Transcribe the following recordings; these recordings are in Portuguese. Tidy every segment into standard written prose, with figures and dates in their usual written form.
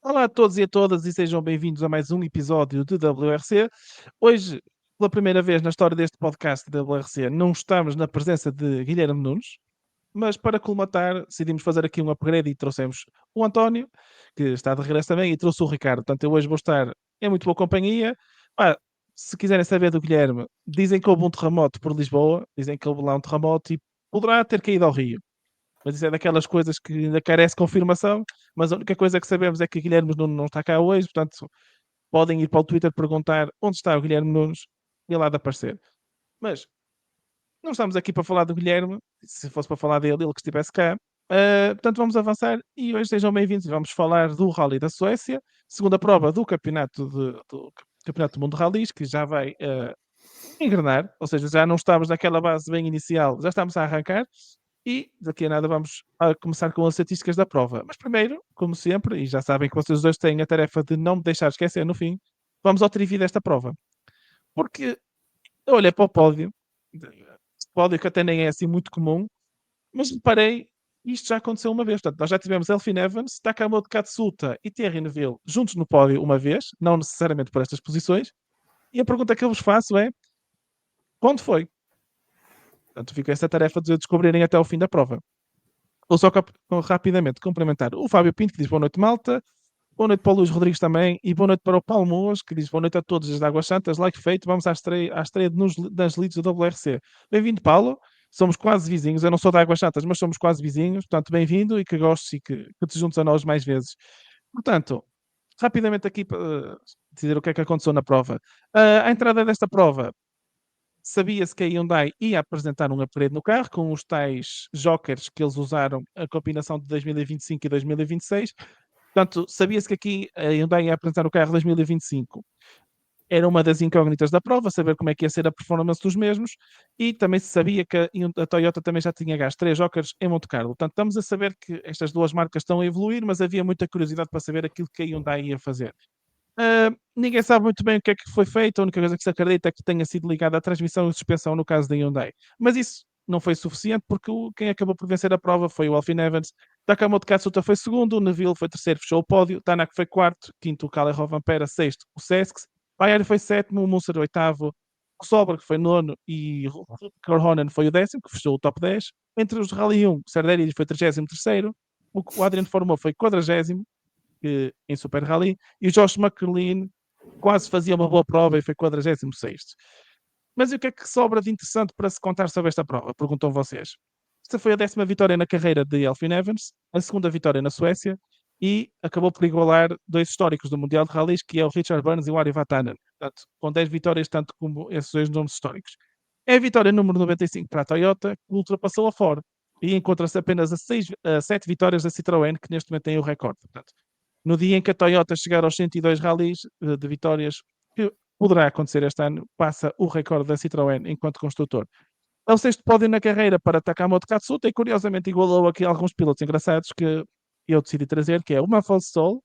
Olá a todos e a todas e sejam bem-vindos a mais um episódio de WRC. Hoje, pela primeira vez na história deste podcast de WRC, não estamos na presença de Guilherme Nunes, mas para colmatar, decidimos fazer aqui um upgrade e trouxemos o António, que está de regresso também, e trouxe o Ricardo. Portanto, eu hoje vou estar em muito boa companhia. Pá, se quiserem saber do Guilherme, dizem que houve um terremoto por Lisboa, dizem que houve lá um terremoto e poderá ter caído ao Rio. Mas isso é daquelas coisas que ainda carece confirmação, mas a única coisa que sabemos é que Guilherme Nunes não está cá hoje, portanto, podem ir para o Twitter perguntar onde está o Guilherme Nunes e lá de aparecer. Mas não estamos aqui para falar do Guilherme, se fosse para falar dele, ele que estivesse cá. Portanto, vamos avançar e hoje sejam bem-vindos. Vamos falar do Rally da Suécia, segunda prova do do Campeonato do Mundo de Rallys, que já vai engrenar, ou seja, já não estamos naquela base bem inicial, já estamos a arrancar e daqui a nada vamos a começar com as estatísticas da prova. Mas primeiro, como sempre, e já sabem que vocês dois têm a tarefa de não me deixar esquecer no fim, vamos ao trivia desta prova. Porque eu olhei para o pódio, pódio que até nem é assim muito comum, mas reparei, isto já aconteceu uma vez. Portanto, nós já tivemos Elfyn Evans, Takamoto Katsuta e Thierry Neuville juntos no pódio uma vez, não necessariamente por estas posições. E a pergunta que eu vos faço é: quando foi? Portanto, fica essa tarefa de descobrirem até ao fim da prova. Vou só rapidamente cumprimentar o Fábio Pinto, que diz boa noite, malta. Boa noite para o Luís Rodrigues também. E boa noite para o Paulo Moas, que diz boa noite a todos as Águas Santas. Like feito, vamos à estreia das leads do WRC. Bem-vindo, Paulo. Somos quase vizinhos. Eu não sou da Águas Santas, mas somos quase vizinhos. Portanto, bem-vindo e que gostes e que te juntes a nós mais vezes. Portanto, rapidamente aqui para dizer o que é que aconteceu na prova. A entrada desta prova, sabia-se que a Hyundai ia apresentar um upgrade no carro, com os tais jokers que eles usaram, a combinação de 2025 e 2026. Portanto, sabia-se que aqui a Hyundai ia apresentar o carro 2025. Era uma das incógnitas da prova, saber como é que ia ser a performance dos mesmos, e também se sabia que a Toyota também já tinha gasto 3 jokers em Monte Carlo. Portanto, estamos a saber que estas duas marcas estão a evoluir, mas havia muita curiosidade para saber aquilo que a Hyundai ia fazer. Ninguém sabe muito bem o que é que foi feito, a única coisa que se acredita é que tenha sido ligada à transmissão e suspensão no caso da Hyundai. Mas isso não foi suficiente porque quem acabou por vencer a prova foi o Elfyn Evans. Takamoto Katsuta foi segundo, o Neville foi terceiro, fechou o pódio, Tanak foi quarto, quinto o Kalle Rovanperä, sexto o Sesks, Bayern foi sétimo, o Munster oitavo, o Solberg foi nono e o Korhonen foi o décimo, que fechou o top 10. Entre os Rally 1, o Serderini foi 33º, o Adrian Formou foi 40º, em Super Rally, e o Josh McLean quase fazia uma boa prova e foi 46º. Mas e o que é que sobra de interessante para se contar sobre esta prova? Perguntam vocês. Esta foi a 10ª vitória na carreira de Elfyn Evans, a segunda vitória na Suécia e acabou por igualar dois históricos do Mundial de Rallys, que é o Richard Burns e o Ari Vatanen. Portanto, com 10 vitórias, tanto como esses dois nomes históricos. É a vitória número 95 para a Toyota, que ultrapassou a Ford e encontra-se apenas a 7 vitórias da Citroën, que neste momento tem o recorde. Portanto, no dia em que a Toyota chegar aos 102 rallies de vitórias, que poderá acontecer este ano, passa o recorde da Citroën enquanto construtor. É o sexto pódio na carreira para Takamoto Katsuta e curiosamente igualou aqui alguns pilotos engraçados que eu decidi trazer, que é o Mafalda Stoll,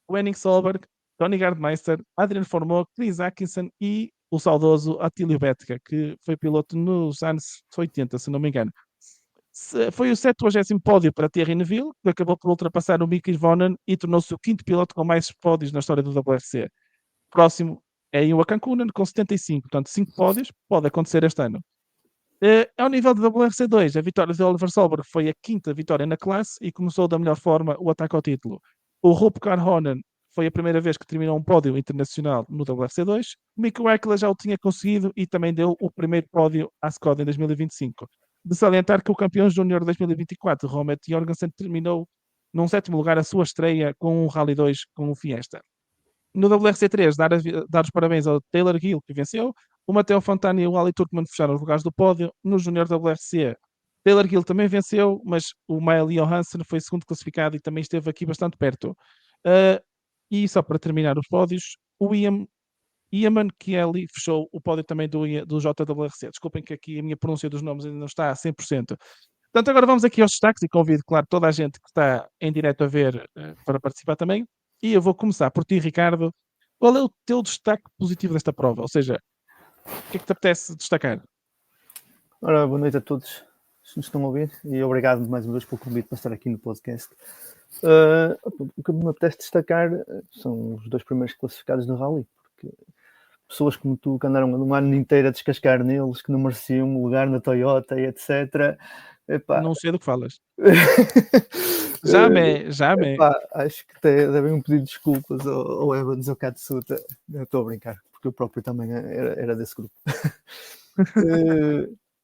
o Henning Solberg, Tony Gardmeister, Adrian Formou, Chris Atkinson e o saudoso Attilio Betka, que foi piloto nos anos 80, se não me engano. Foi o 70º pódio para Thierry Neuville, que acabou por ultrapassar o Mick Vonen e tornou-se o quinto piloto com mais pódios na história do WRC. Próximo é o Kankunen com 75, portanto 5 pódios, pode acontecer este ano. Ao nível do WRC2, a vitória de Oliver Solberg foi a quinta vitória na classe e começou da melhor forma o ataque ao título. O Rupp Karhonen foi a primeira vez que terminou um pódio internacional no WRC2. Mick Wechsler já o tinha conseguido e também deu o primeiro pódio à Skoda em 2025. De salientar que o campeão júnior 2024, Romet Jorgensen, terminou num sétimo lugar a sua estreia com um Rally 2 com o Fiesta. No WRC3, dar os parabéns ao Taylor Gill, que venceu. O Matteo Fontana e o Ali Turkman fecharam os lugares do pódio. No Júnior WRC, Taylor Gill também venceu, mas o Mael Johansen foi segundo classificado e também esteve aqui bastante perto. E só para terminar os pódios, o Ian Kelly fechou o pódio também do JWRC. Desculpem que aqui a minha pronúncia dos nomes ainda não está a 100%. Portanto, agora vamos aqui aos destaques e convido, claro, toda a gente que está em direto a ver para participar também. E eu vou começar por ti, Ricardo. Qual é o teu destaque positivo desta prova? Ou seja, o que é que te apetece destacar? Ora, boa noite a todos que nos estão a ouvir e obrigado mais uma vez pelo convite para estar aqui no podcast. O que me apetece destacar são os 2 primeiros classificados no Rally, porque pessoas como tu que andaram um ano inteiro a descascar neles, que não mereciam um lugar na Toyota e etc. Epá. Não sei do que falas. Já me. acho que devem um pedido de desculpas ao Evans ou ao Katsuta. Estou a brincar, porque eu próprio também era desse grupo.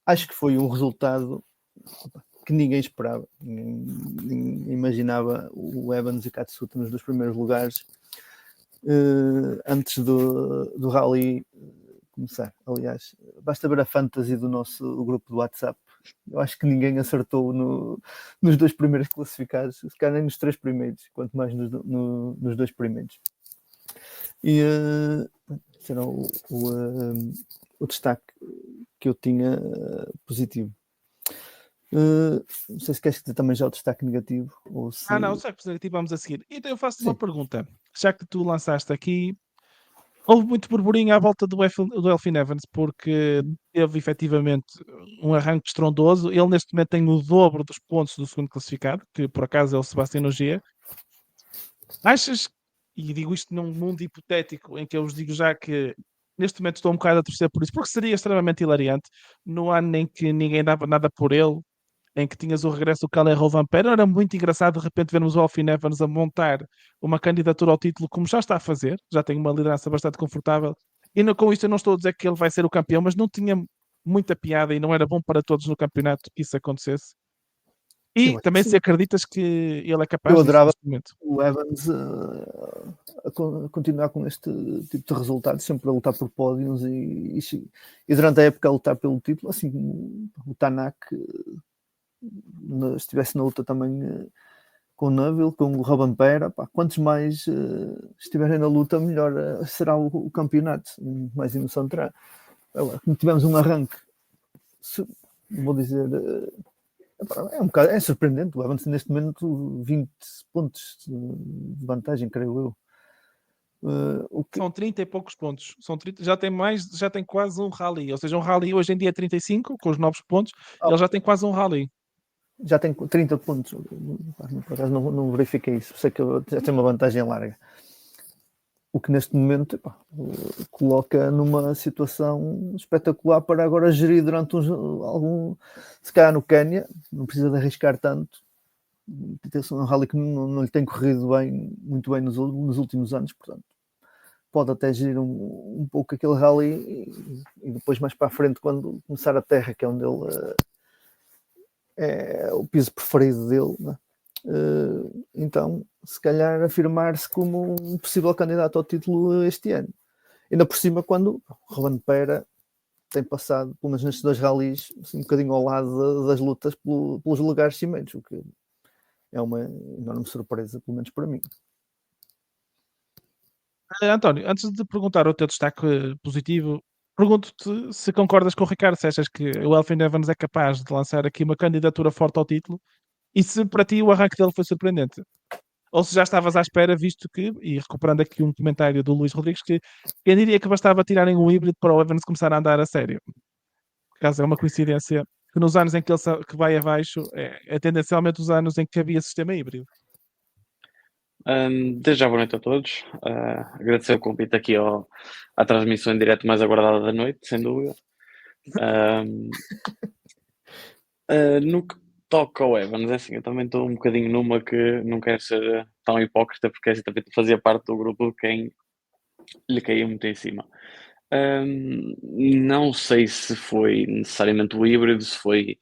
Acho que foi um resultado que ninguém esperava. Ninguém imaginava o Evans e o Katsuta nos 2 primeiros lugares antes do Rally começar. Aliás, basta ver a fantasy do nosso grupo do WhatsApp. Eu acho que ninguém acertou nos 2 primeiros classificados, se calhar nem nos 3 primeiros, quanto mais nos 2 primeiros. E será o destaque que eu tinha positivo. Não sei se queres dizer também já o destaque negativo. Ou se... Não, o destaque positivo vamos a seguir. Então eu faço-te uma pergunta. Já que tu lançaste aqui, houve muito burburinho à volta do Elfyn Evans, porque teve efetivamente um arranque estrondoso. Ele neste momento tem o dobro dos pontos do segundo classificado, que por acaso é o Sebastião Ogier. Achas, e digo isto num mundo hipotético, em que eu vos digo já que neste momento estou um bocado a torcer por isso, porque seria extremamente hilariante, no ano em que ninguém dava nada por ele, em que tinhas o regresso do Kalle Rovanperä, era muito engraçado de repente vermos o Elfyn Evans a montar uma candidatura ao título, como já está a fazer, já tem uma liderança bastante confortável, e com isto eu não estou a dizer que ele vai ser o campeão, mas não tinha muita piada e não era bom para todos no campeonato que isso acontecesse. E também se acreditas que ele é capaz eu disso adorava neste momento. O Evans a continuar com este tipo de resultados, sempre a lutar por pódios e durante a época a lutar pelo título, assim como o Tanak estivesse na luta também com o Neville, com o Rovanperä, quantos mais estiverem na luta, melhor será o campeonato, mais emoção terá. Agora, como tivemos um arranque, vou dizer, é surpreendente. O Evans neste momento 20 pontos de vantagem, creio eu. São 30 e poucos pontos. São 30, já tem quase um rally. Ou seja, um rally hoje em dia é 35, com os novos pontos. Ele já tem quase um rally. Já tem 30 pontos. Por acaso não verifiquei isso. Sei que já tem uma vantagem larga. O que neste momento coloca numa situação espetacular para agora gerir durante se calhar no Quénia, não precisa de arriscar tanto. Um rally que não lhe tem corrido muito bem nos últimos anos, portanto pode até gerir um pouco aquele rally e depois mais para a frente, quando começar a terra, que é onde ele é o piso preferido dele, né? Então se calhar afirmar-se como um possível candidato ao título este ano, ainda por cima quando o Rovanperä tem passado, pelo menos nestes 2 rallies, assim, um bocadinho ao lado das lutas pelos lugares cimeiros, o que é uma enorme surpresa, pelo menos para mim. António, antes de perguntar o teu destaque positivo, pergunto-te se concordas com o Ricardo, se achas que o Elfyn Evans é capaz de lançar aqui uma candidatura forte ao título e se para ti o arranque dele foi surpreendente. Ou se já estavas à espera, visto que, e recuperando aqui um comentário do Luís Rodrigues, que quem diria que bastava tirarem um híbrido para o Evans começar a andar a sério. Por acaso é uma coincidência que nos anos em que ele que vai abaixo é tendencialmente os anos em que havia sistema híbrido. Desde já boa noite a todos. Agradecer o convite aqui à transmissão em direto mais aguardada da noite, sem dúvida. No que toca ao Evans, é assim, eu também estou um bocadinho numa que não quero ser tão hipócrita, porque assim, também fazia parte do grupo de quem lhe caía muito em cima. Não sei se foi necessariamente o híbrido, se foi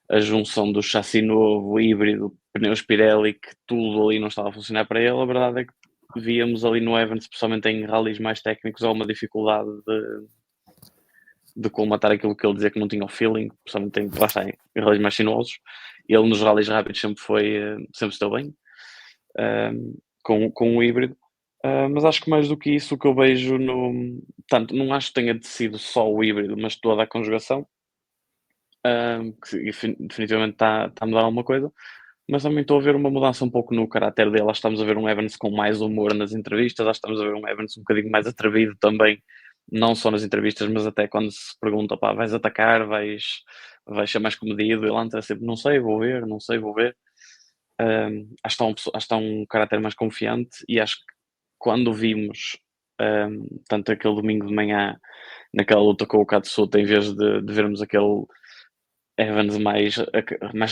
a junção do chassi novo, híbrido, pneus Pirelli, que tudo ali não estava a funcionar para ele. A verdade é que víamos ali no Evans, especialmente em rallies mais técnicos, alguma dificuldade de colmatar aquilo que ele dizia que não tinha o feeling, especialmente lá está, em rallies mais sinuosos. Ele nos rallies rápidos sempre esteve bem com o híbrido. Mas acho que mais do que isso, o que eu vejo tanto, não acho que tenha sido só o híbrido, mas toda a conjugação, que definitivamente está a mudar alguma coisa, mas também estou a ver uma mudança um pouco no caráter dele. Acho que estamos a ver um Evans com mais humor nas entrevistas, acho que estamos a ver um Evans um bocadinho mais atrevido também, não só nas entrevistas, mas até quando se pergunta, pá, vais atacar, vais ser mais comedido, ele entra sempre, não sei, vou ver. acho que está um caráter mais confiante e acho que quando vimos tanto aquele domingo de manhã naquela luta com o Katsuta, em vez de vermos aquele Evans mais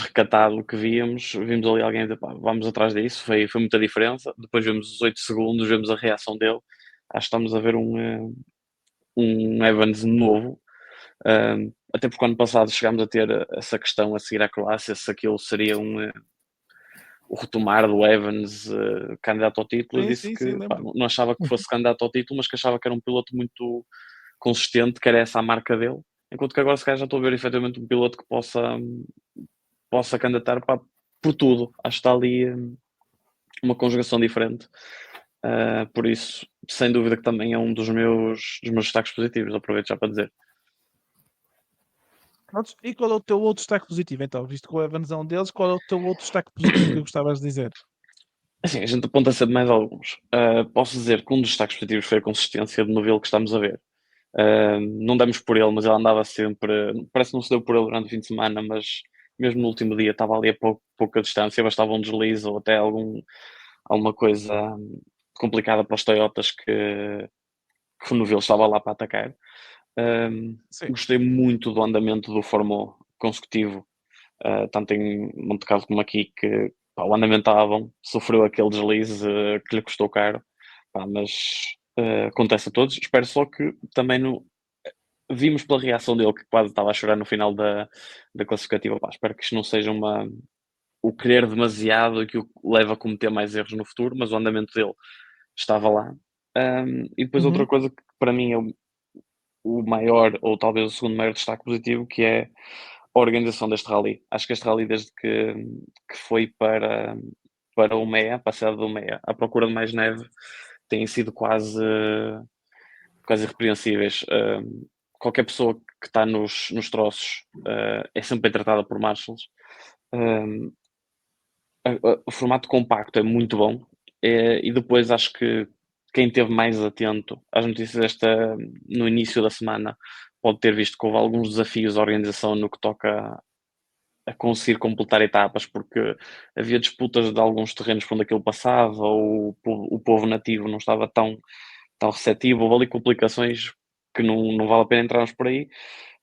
recatado que vimos ali alguém dizer, pá, vamos atrás disso, foi muita diferença. Depois vemos os 8 segundos, vemos a reação dele. Acho que estamos a ver um Evans novo. Até porque ano passado chegámos a ter essa questão a seguir à Croácia, se aquilo seria o retomar do Evans candidato ao título. Eu disse que pá, não achava que fosse candidato ao título, mas que achava que era um piloto muito consistente, que era essa a marca dele. Enquanto que agora se calhar já estou a ver efetivamente um piloto que possa candidatar por tudo. Acho que está ali uma conjugação diferente. Por isso, sem dúvida que também é um dos meus destaques positivos. Aproveito já para dizer. E qual é o teu outro destaque positivo, então? Visto que o Evans é um deles, qual é o teu outro destaque positivo que gostavas de dizer? Assim, a gente aponta sempre mais alguns. Posso dizer que um dos destaques positivos foi a consistência de novelo que estamos a ver. Não demos por ele, mas ele andava sempre. Parece que não se deu por ele durante o fim de semana, mas mesmo no último dia estava ali a pouca distância, bastava um deslize ou até alguma coisa complicada para os Toyotas que o novelo estava lá para atacar. Gostei muito do andamento do Fórmula consecutivo, tanto em Monte Carlo como aqui, que pá, o andamento estava bom, sofreu aquele deslize que lhe custou caro, pá, mas acontece a todos. Espero só que também vimos pela reação dele que quase estava a chorar no final da classificativa. Pá, espero que isto não seja o querer demasiado e que o leve a cometer mais erros no futuro, mas o andamento dele estava lá. E depois outra coisa que para mim é o maior, ou talvez o segundo maior destaque positivo, que é a organização deste rally. Acho que este rally, desde que foi para o MEA, para a cidade do MEA, à procura de mais neve, têm sido quase irrepreensíveis. Qualquer pessoa que está nos troços é sempre bem tratada por marshals. O formato compacto é muito bom. E depois acho que quem esteve mais atento às notícias no início da semana pode ter visto que houve alguns desafios à organização no que toca a conseguir completar etapas, porque havia disputas de alguns terrenos por onde aquilo passava, ou o povo nativo não estava tão receptivo, houve ali complicações que não vale a pena entrarmos por aí,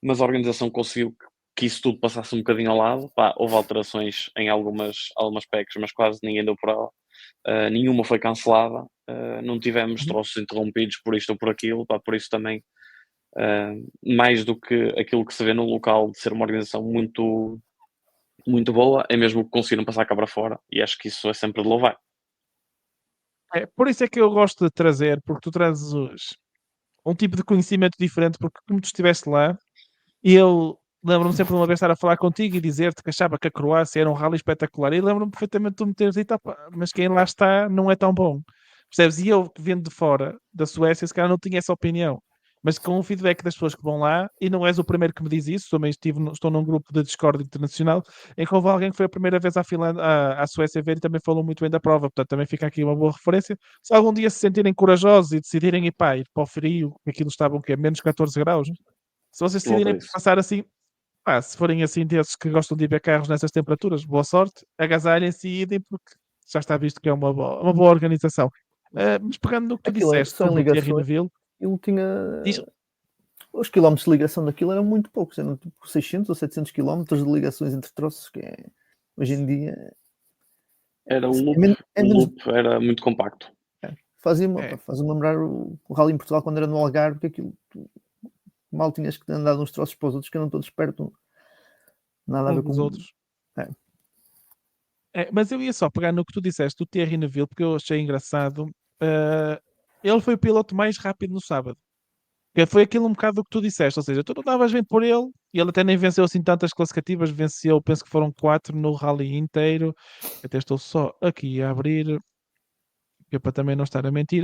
mas a organização conseguiu que isso tudo passasse um bocadinho ao lado. Pá, houve alterações em algumas packs, mas quase ninguém deu por ela. Nenhuma foi cancelada, não tivemos troços interrompidos por isto ou por aquilo, pá, por isso também mais do que aquilo que se vê no local de ser uma organização muito, muito boa, é mesmo que conseguiram passar cá para fora, e acho que isso é sempre de louvar. Por isso é que eu gosto de trazer, porque tu trazes um tipo de conhecimento diferente, porque como tu estiveste lá, eu lembro-me sempre de uma vez estar a falar contigo e dizer-te que achava que a Croácia era um rally espetacular, e lembro-me perfeitamente de tu me teres dito, mas quem lá está não é tão bom. Percebes? E eu que vendo de fora da Suécia, se calhar não tinha essa opinião. Mas com o feedback das pessoas que vão lá, e não és o primeiro que me diz isso, também estou num grupo de Discord internacional, em que houve alguém que foi a primeira vez à Suécia ver e também falou muito bem da prova, portanto também fica aqui uma boa referência. Se algum dia se sentirem corajosos e decidirem ir para o frio, que aquilo estava o quê? Menos 14 graus, se vocês decidirem passar assim, se forem assim desses que gostam de ir ver carros nessas temperaturas, boa sorte, agasalhem-se e idem, porque já está visto que é uma boa organização. Mas pegando no que tu disseste sobre o Thierry Neuville, ele tinha... Os quilómetros de ligação daquilo eram muito poucos, eram tipo 600 ou 700 quilómetros de ligações entre troços, que hoje em dia... Era o loop era muito compacto. Fazia-me lembrar o Rally em Portugal quando era no Algarve, que aquilo mal tinhas que andar de uns troços para os outros, que eram todos perto, nada a ver com os outros. Mas eu ia só pegar no que tu disseste do Thierry Neuville, porque eu achei engraçado. Ele foi o piloto mais rápido no sábado. Que foi aquilo um bocado do que tu disseste, ou seja, tu não davas bem por ele, e ele até nem venceu assim tantas classificativas, venceu, penso que foram 4 no rally inteiro. Até estou só aqui a abrir, que é para também não estar a mentir.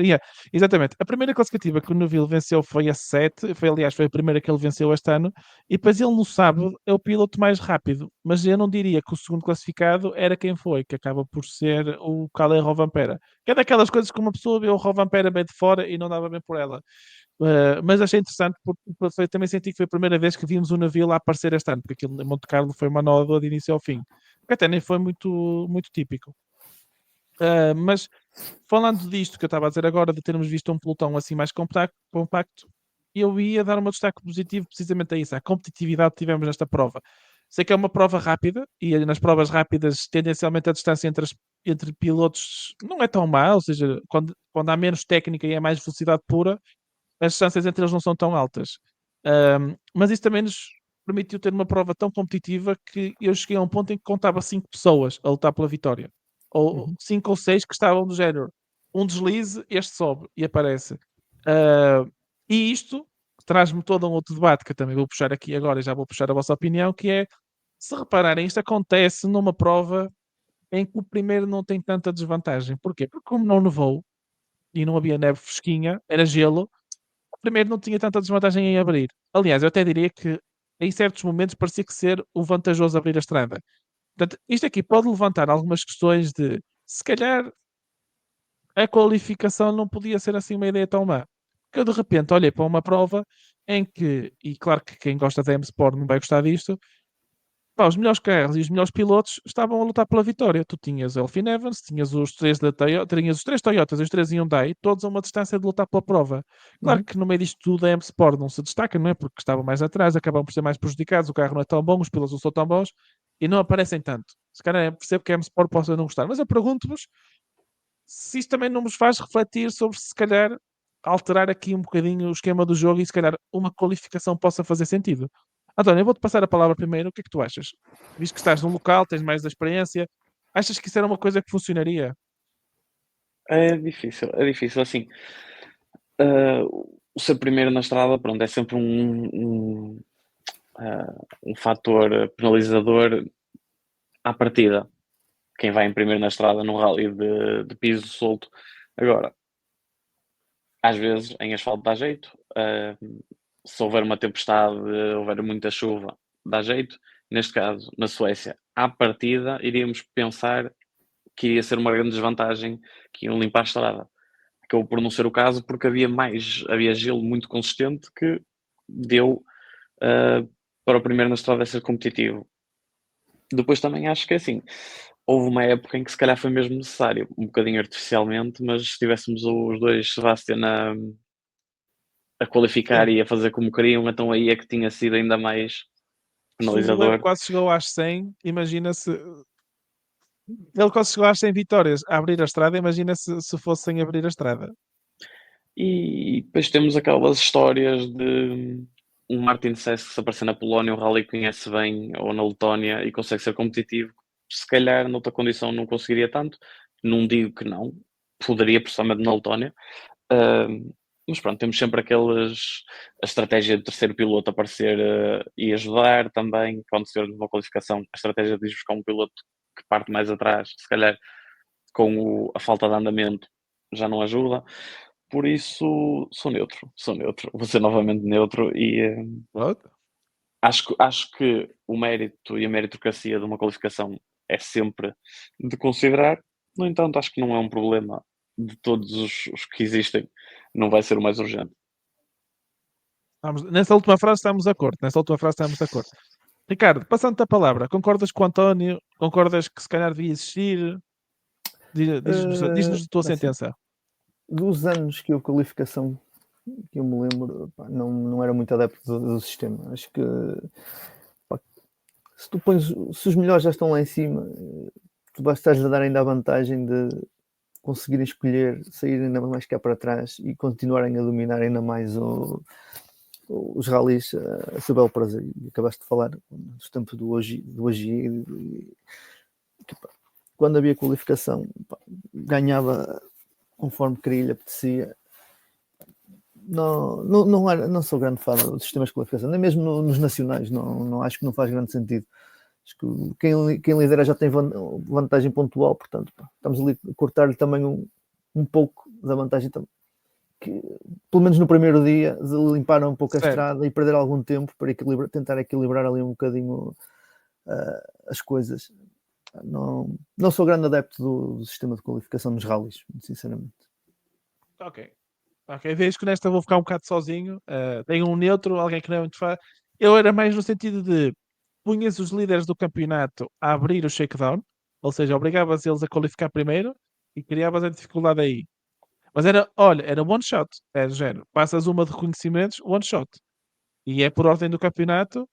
Exatamente, a primeira classificativa que o Neuville venceu foi a 7, aliás, foi a primeira que ele venceu este ano, e depois ele no sábado é o piloto mais rápido, mas eu não diria que o segundo classificado era quem foi, que acaba por ser o Kalle Rovanperä, que é daquelas coisas que uma pessoa vê o Rovanperä bem de fora e não dava bem por ela. Mas achei interessante porque também senti que foi a primeira vez que vimos o navio lá aparecer este ano, porque aquilo em Monte Carlo foi uma nódoa de início ao fim. que até nem foi muito, muito típico. Mas falando disto que eu estava a dizer agora, de termos visto um pelotão assim mais compacto, eu ia dar um destaque positivo precisamente a isso, à competitividade que tivemos nesta prova. Sei que é uma prova rápida e nas provas rápidas, tendencialmente, a distância entre pilotos não é tão má, ou seja, quando há menos técnica e é mais velocidade pura, as distâncias entre eles não são tão altas. Mas isso também nos permitiu ter uma prova tão competitiva que eu cheguei a um ponto em que contava 5 pessoas a lutar pela vitória. Ou Uhum. 5 ou 6 que estavam do género. Um deslize, este sobe e aparece. Ah, e isto traz-me todo um outro debate que eu também vou puxar aqui agora e já vou puxar a vossa opinião, que é, se repararem, isto acontece numa prova em que o primeiro não tem tanta desvantagem. Porquê? Porque como não nevou e não havia neve fresquinha, era gelo, o primeiro não tinha tanta desvantagem em abrir. Aliás, eu até diria que em certos momentos parecia que ser o vantajoso abrir a estrada. Portanto, isto aqui pode levantar algumas questões de, se calhar, a qualificação não podia ser assim uma ideia tão má. Porque eu de repente olhei para uma prova em que, e claro que quem gosta da M-Sport não vai gostar disto, pá, os melhores carros e os melhores pilotos estavam a lutar pela vitória. Tu tinhas o Elfyn Evans, tinhas os três da Toyota, tinhas os três Toyotas e os três Hyundai, todos a uma distância de lutar pela prova. Claro Uhum. que no meio disto tudo a M-Sport não se destaca, não é? Porque estava mais atrás, acabam por ser mais prejudicados, o carro não é tão bom, os pilotos não são tão bons e não aparecem tanto. Se calhar percebo que a M-Sport possa não gostar, mas eu pergunto-vos se isto também não nos faz refletir sobre, se calhar, alterar aqui um bocadinho o esquema do jogo e se calhar uma qualificação possa fazer sentido. António, eu vou-te passar a palavra primeiro. O que é que tu achas? Visto que estás num local, tens mais da experiência, achas que isso era uma coisa que funcionaria? É difícil, assim, o ser primeiro na estrada, pronto, é sempre um fator penalizador à partida. Quem vai em primeiro na estrada num rally de piso solto. Agora, às vezes em asfalto dá jeito, se houver uma tempestade, houver muita chuva, dá jeito. Neste caso, na Suécia, à partida, iríamos pensar que iria ser uma grande desvantagem que iam limpar a estrada. Acabou por não ser o caso porque havia gelo muito consistente que deu para o primeiro na estrada ser competitivo. Depois também acho que assim, houve uma época em que se calhar foi mesmo necessário, um bocadinho artificialmente, mas se tivéssemos os dois Sebastian a qualificar Sim. e a fazer como queriam, então aí é que tinha sido ainda mais Se o Web penalizador. quase chegou às 100, imagina se. Ele quase chegou às 100 vitórias a abrir a estrada, imagina se fosse sem abrir a estrada. E depois temos aquelas histórias de um Martin Sess que se aparecer na Polónia, o Rally conhece bem, ou na Letónia e consegue ser competitivo. Se calhar noutra condição não conseguiria tanto, não digo que não, poderia, principalmente na Letónia. Mas pronto, temos sempre a estratégia de terceiro piloto aparecer e ajudar também. Quando se uma qualificação, a estratégia de ir buscar um piloto que parte mais atrás, se calhar com a falta de andamento já não ajuda. Por isso, sou neutro, vou ser novamente neutro e Pronto. acho que o mérito e a meritocracia de uma qualificação é sempre de considerar. No entanto, acho que não é um problema de todos os que existem, não vai ser o mais urgente. Nessa última frase estamos de acordo. Nessa última frase estamos de acordo. Ricardo, passando-te a palavra, concordas com o António? Concordas que se calhar devia existir? Diz-nos a tua Assim, sentença. dos anos que a qualificação que eu me lembro, pá, não era muito adepto do sistema. Acho que pá, se os melhores já estão lá em cima, tu vais-lhes a dar ainda a vantagem de conseguirem escolher, sair ainda mais cá para trás e continuarem a dominar ainda mais os rallies a seu belo prazer. E acabaste de falar dos tempos do hoje, quando havia qualificação, pá, ganhava conforme queria, lhe apetecia. Não sou grande fã dos sistemas de qualificação, nem mesmo nos nacionais, não acho que não faz grande sentido. Acho que quem lidera já tem vantagem pontual, portanto, pá, estamos ali a cortar-lhe também um pouco da vantagem, que, pelo menos no primeiro dia, de limpar um pouco a estrada e perder algum tempo para tentar equilibrar ali um bocadinho as coisas. Não sou grande adepto do sistema de qualificação nos rallies, sinceramente. Ok. Vejo que nesta vou ficar um bocado sozinho. Tenho um neutro, alguém que não é muito fã. Eu era mais no sentido de punhas os líderes do campeonato a abrir o shakedown, ou seja, obrigavas eles a qualificar primeiro e criavas a dificuldade aí. Mas era one shot, era género. Passas uma de reconhecimentos, one shot. E é por ordem do campeonato,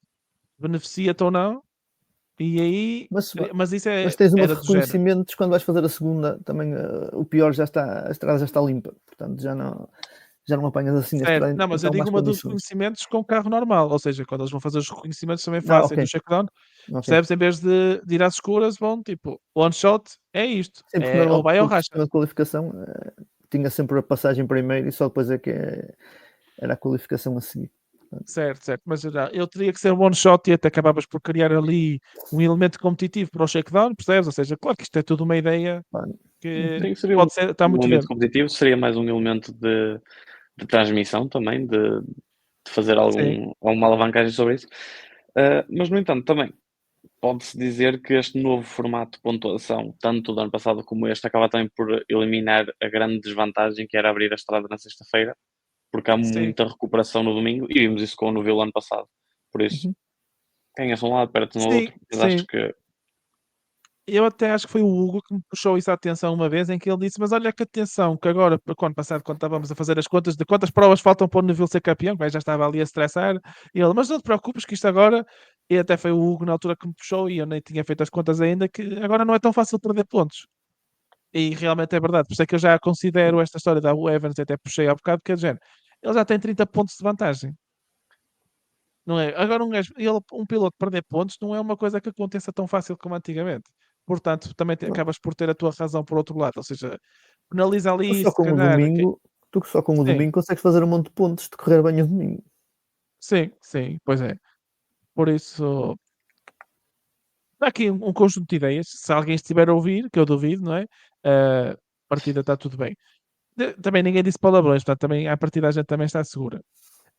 beneficia-te ou não, e aí, mas isso Mas tens uma de era do género. reconhecimentos quando vais fazer a segunda, também o pior já está, a estrada já está limpa, portanto já não apanhas assim a Certo. estrada. Não, mas eu então digo mais uma dos condições. reconhecimentos com carro normal, ou seja, quando eles vão fazer os reconhecimentos também fazem Ok. no shakedown, Ok. percebes? Em vez de ir às escuras, vão tipo, one shot, é isto, Sempre é ou vai ou o racha. sistema de qualificação tinha sempre a passagem primeiro e só depois é que era a qualificação a seguir. Certo, mas eu teria que ser one shot e até acabavas por criar ali um elemento competitivo para o shakedown, percebes? Ou seja, claro que isto é tudo uma ideia que Sim, seria pode ser, está um muito elemento verde. competitivo, seria mais um elemento de transmissão também, de fazer Sim, alguma alavancagem sobre isso. Mas, no entanto, também pode-se dizer que este novo formato de pontuação, tanto do ano passado como este, acaba também por eliminar a grande desvantagem que era abrir a estrada na sexta-feira, porque há sim. muita recuperação no domingo e vimos isso com o Novelo ano passado. Por isso, ganha-se um lado, perde-se no outro, mas acho Sim. que Eu até acho que foi o Hugo que me puxou isso à atenção uma vez, em que ele disse: Mas olha que atenção, que agora, para o ano passado, quando estávamos a fazer as contas de quantas provas faltam para o Neville ser campeão, que já estava ali a estressar, e ele: Mas não te preocupes, que isto agora, e até foi o Hugo na altura que me puxou, e eu nem tinha feito as contas ainda, que agora não é tão fácil perder pontos. E realmente é verdade, por isso é que eu já considero esta história da Evans, até puxei há bocado, que é de género. Ele já tem 30 pontos de vantagem. Não é? Agora um piloto perder pontos não é uma coisa que aconteça tão fácil como antigamente. Portanto, também Não. acabas por ter a tua razão por outro lado. Ou seja, penaliza Tu ali, só se com o calhar. domingo, tu que só com o Sim, domingo consegues fazer um monte de pontos de correr bem o domingo. sim, pois é. Por isso, há aqui um conjunto de ideias. Se alguém estiver a ouvir, que eu duvido, não é? A partida está tudo bem. Também ninguém disse palavrões, portanto, também, a partida a gente também está segura.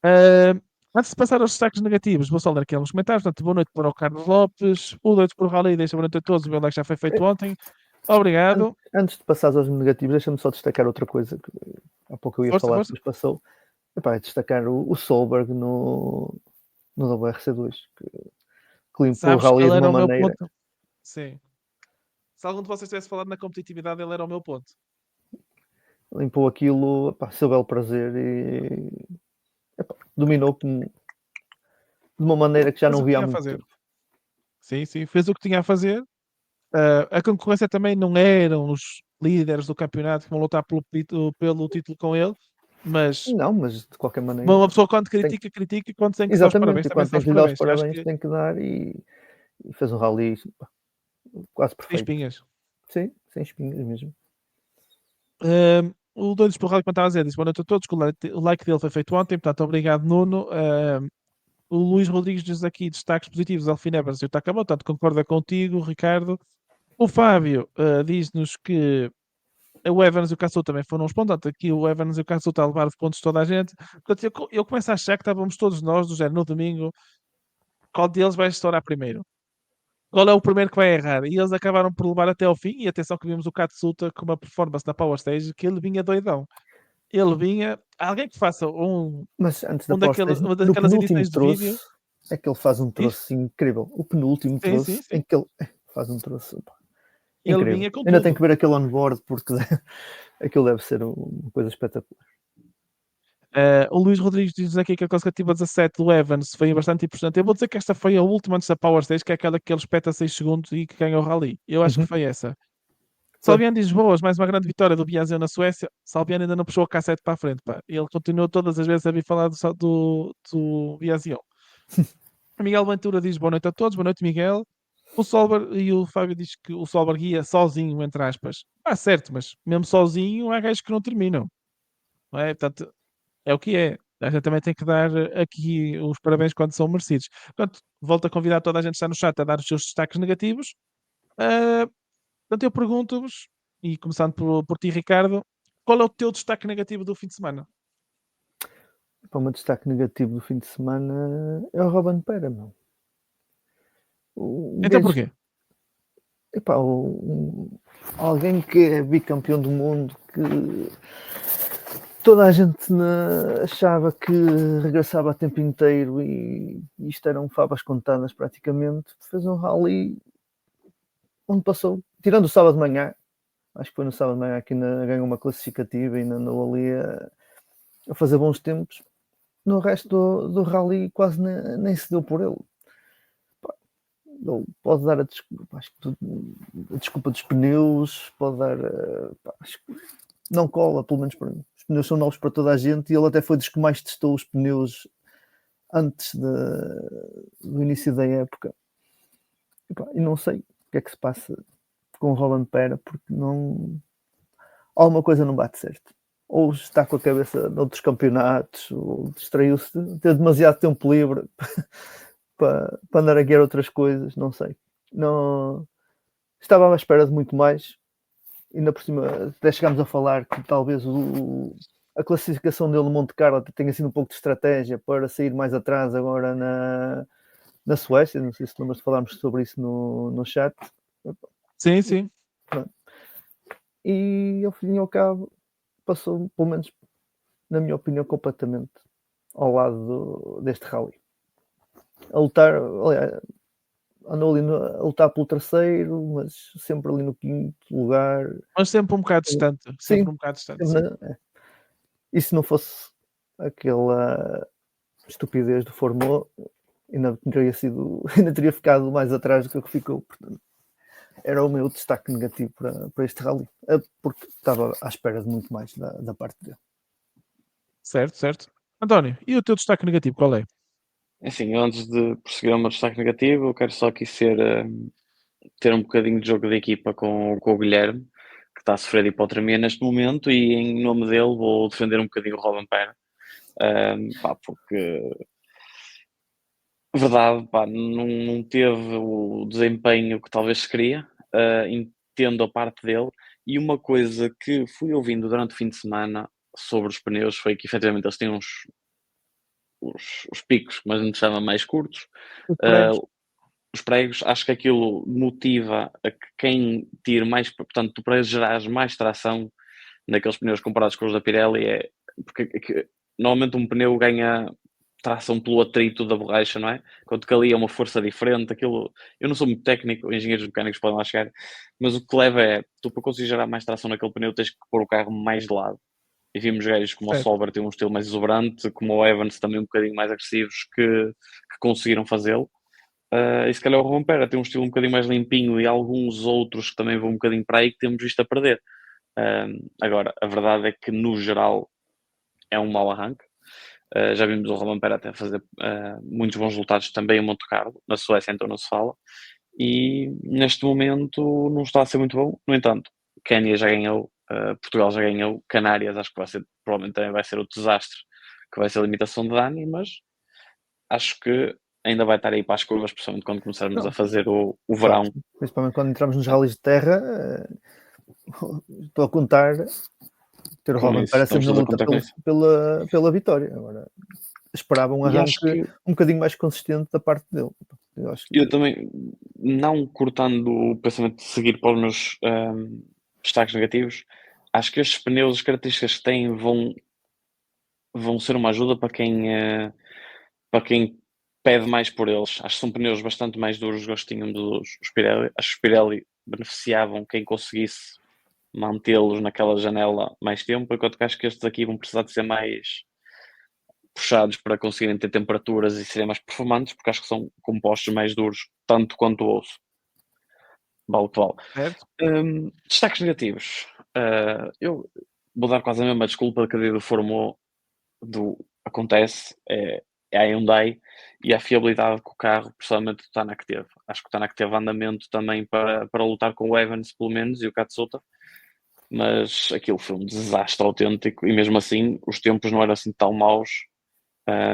Ah, antes de passar aos destaques negativos, vou só ler aqui alguns comentários. Portanto, boa noite para o Carlos Lopes. Boa noite para o Rally. Deixa boa noite a todos. O meu like já foi feito ontem. Obrigado. Antes de passar aos negativos, deixa-me só destacar outra coisa que há pouco eu ia falar, Força. depois passou. É destacar o Solberg no WRC2, que limpou o Sabes que rally ele de era uma o meu maneira. ponto. Sim. Se algum de vocês tivesse falado na competitividade, ele era o meu ponto. Limpou aquilo, seu belo prazer e dominou de uma maneira que já Fez não o que via há tinha a muito fazer. tempo. Sim, fez o que tinha a fazer. A concorrência também não eram os líderes do campeonato que vão lutar pelo título com ele, mas Não, mas de qualquer maneira. uma pessoa quando Tem... critica e quando tem que dar os parabéns, Exatamente, e também quando se dá tem os que lhe dar os parabéns. Eu acho parabéns, que tem que dar e fez um rally quase sem perfeito. espinhas. Sim, sem espinhos mesmo. O Doidos por Rádio, quando estava a dizer, disse boa noite a todos, que o like dele foi feito ontem, portanto, obrigado, Nuno. O Luís Rodrigues diz aqui destaques positivos, Alfine Evans e o Takama, portanto, concorda contigo, Ricardo. O Fábio diz-nos que o Evans e o Caçou também foram uns pontos, portanto, aqui o Evans e o Caçou está a levar os pontos de toda a gente. Portanto, eu começo a achar que estávamos todos nós, do género, no domingo, qual deles vai estourar primeiro? Qual é o primeiro que vai errar? E eles acabaram por levar até ao fim, e atenção que vimos o Katsuta com uma performance na Power Stage, que ele vinha doidão. Ele vinha, alguém que faça Mas antes da Power Stage, uma no daquelas penúltimo edições de vídeo, troço, é que ele faz um diz? troço incrível. O penúltimo troço, em Sim. que ele faz um troço Ele incrível. vinha com Ainda tenho tudo. que ver aquele on-board, porque aquilo deve ser uma coisa espetacular. O Luís Rodrigues diz aqui que a consecutiva 17 do Evans foi bastante importante. Eu vou dizer que esta foi a última antes da Power Stage, que é aquela que ele espeta 6 segundos e que ganha o Rally. Eu acho que foi essa. Foi. Salviano diz boas, mais uma grande vitória do Biazio na Suécia. Salviano ainda não puxou a cassete para a frente, pá. Ele continuou todas as vezes a vir falar do Biazio. Miguel Ventura diz boa noite a todos, boa noite, Miguel. O Solberg e o Fábio diz que o Solberg ia sozinho, entre aspas. Certo, mas mesmo sozinho há gajos que não terminam. Não é? Portanto, é o que é. A gente também tem que dar aqui os parabéns quando são merecidos. Portanto, volto a convidar toda a gente que está no chat a dar os seus destaques negativos. Uh, portanto, eu pergunto-vos, e começando por ti, Ricardo, qual é o teu destaque negativo do fim de semana? Para o meu destaque negativo do fim de semana é o Robin Pera, meu. Então porquê? Epá, alguém que é bicampeão do mundo, toda a gente achava que regressava a tempo inteiro e isto eram favas contadas praticamente. Fez um rally onde passou, tirando o sábado de manhã, acho que foi no sábado de manhã que ainda ganhou uma classificativa e ainda andou ali a fazer bons tempos. No resto do rally quase nem se deu por ele. Ele pode dar a desculpa dos pneus, pode dar. Acho que não cola, pelo menos para mim. Os pneus são novos para toda a gente e ele até foi dos que mais testou os pneus antes do início da época. E não sei o que é que se passa com o Roland Pera, porque não. Alguma coisa não bate certo. Ou está com a cabeça noutros campeonatos, ou distraiu-se, teve demasiado tempo livre para andar a guiar outras coisas, não sei. Não, estava à espera de muito mais. Ainda por cima, até chegámos a falar que talvez a classificação dele no Monte Carlo tenha sido um pouco de estratégia para sair mais atrás agora na Suécia. Não sei se lembras de falarmos sobre isso no chat. Sim. E ao fim e ao cabo passou, pelo menos na minha opinião, completamente ao lado deste rally. A lutar, aliás, andou ali a lutar pelo terceiro, mas sempre ali no quinto lugar. Mas sempre um bocado distante. Sempre um bocado distante. E se não fosse aquela estupidez do Fórmula, ainda teria ficado mais atrás do que ficou. Portanto, era o meu destaque negativo para este rally, porque estava à espera de muito mais da parte dele. Certo. António, e o teu destaque negativo qual é? Assim, antes de prosseguir ao meu destaque negativo, eu quero só aqui ter um bocadinho de jogo de equipa com o Guilherme, que está a sofrer de hipotermia neste momento, e em nome dele vou defender um bocadinho o Robin Pera, porque verdade, não teve o desempenho que talvez se queria, entendo a parte dele, e uma coisa que fui ouvindo durante o fim de semana sobre os pneus foi que efetivamente eles têm os picos, mas não se chama mais curtos. Os pregos, acho que aquilo motiva a que quem tire mais, portanto, tu para gerares mais tração naqueles pneus comparados com os da Pirelli, porque normalmente um pneu ganha tração pelo atrito da borracha, não é? Enquanto que ali é uma força diferente, aquilo, eu não sou muito técnico, engenheiros mecânicos podem lá chegar, mas o que leva é, tu para conseguir gerar mais tração naquele pneu tens que pôr o carro mais de lado. E vimos gajos como o Solberg tem um estilo mais exuberante, como o Evans também um bocadinho mais agressivos que conseguiram fazê-lo. E se calhar o Romper tem um estilo um bocadinho mais limpinho e alguns outros que também vão um bocadinho para aí que temos visto a perder. Agora, a verdade é que no geral é um mau arranque. Já vimos o Romper até fazer muitos bons resultados também em Monte Carlo, na Suécia então não se fala. E neste momento não está a ser muito bom. No entanto, Quénia já ganhou, Portugal já ganhou, Canárias acho que vai ser, provavelmente também vai ser o desastre que vai ser a limitação de Dani, mas acho que ainda vai estar aí para as curvas, principalmente quando começarmos a fazer o verão. Principalmente quando entramos nos rallies de terra, estou a contar ter o Robin Pera sempre na luta pela vitória. Agora esperava um arranque um bocadinho mais consistente da parte dele. Eu também, não cortando o pensamento de seguir para os meus destaques negativos, acho que estes pneus, as características que têm, vão ser uma ajuda para quem pede mais por eles. Acho que são pneus bastante mais duros do que tínhamos os Pirelli. Acho que os Pirelli beneficiavam quem conseguisse mantê-los naquela janela mais tempo, enquanto que acho que estes aqui vão precisar de ser mais puxados para conseguirem ter temperaturas e serem mais performantes, porque acho que são compostos mais duros, tanto quanto o osso. Vale o que vale. Destaques negativos. Eu vou dar quase a mesma desculpa que a do Fórmula acontece, é a Hyundai e a fiabilidade que o carro, pessoalmente, o Tanak teve. Acho que o Tanak teve andamento também para lutar com o Evans, pelo menos, e o Katsuta, mas aquilo foi um desastre autêntico e mesmo assim os tempos não eram assim tão maus,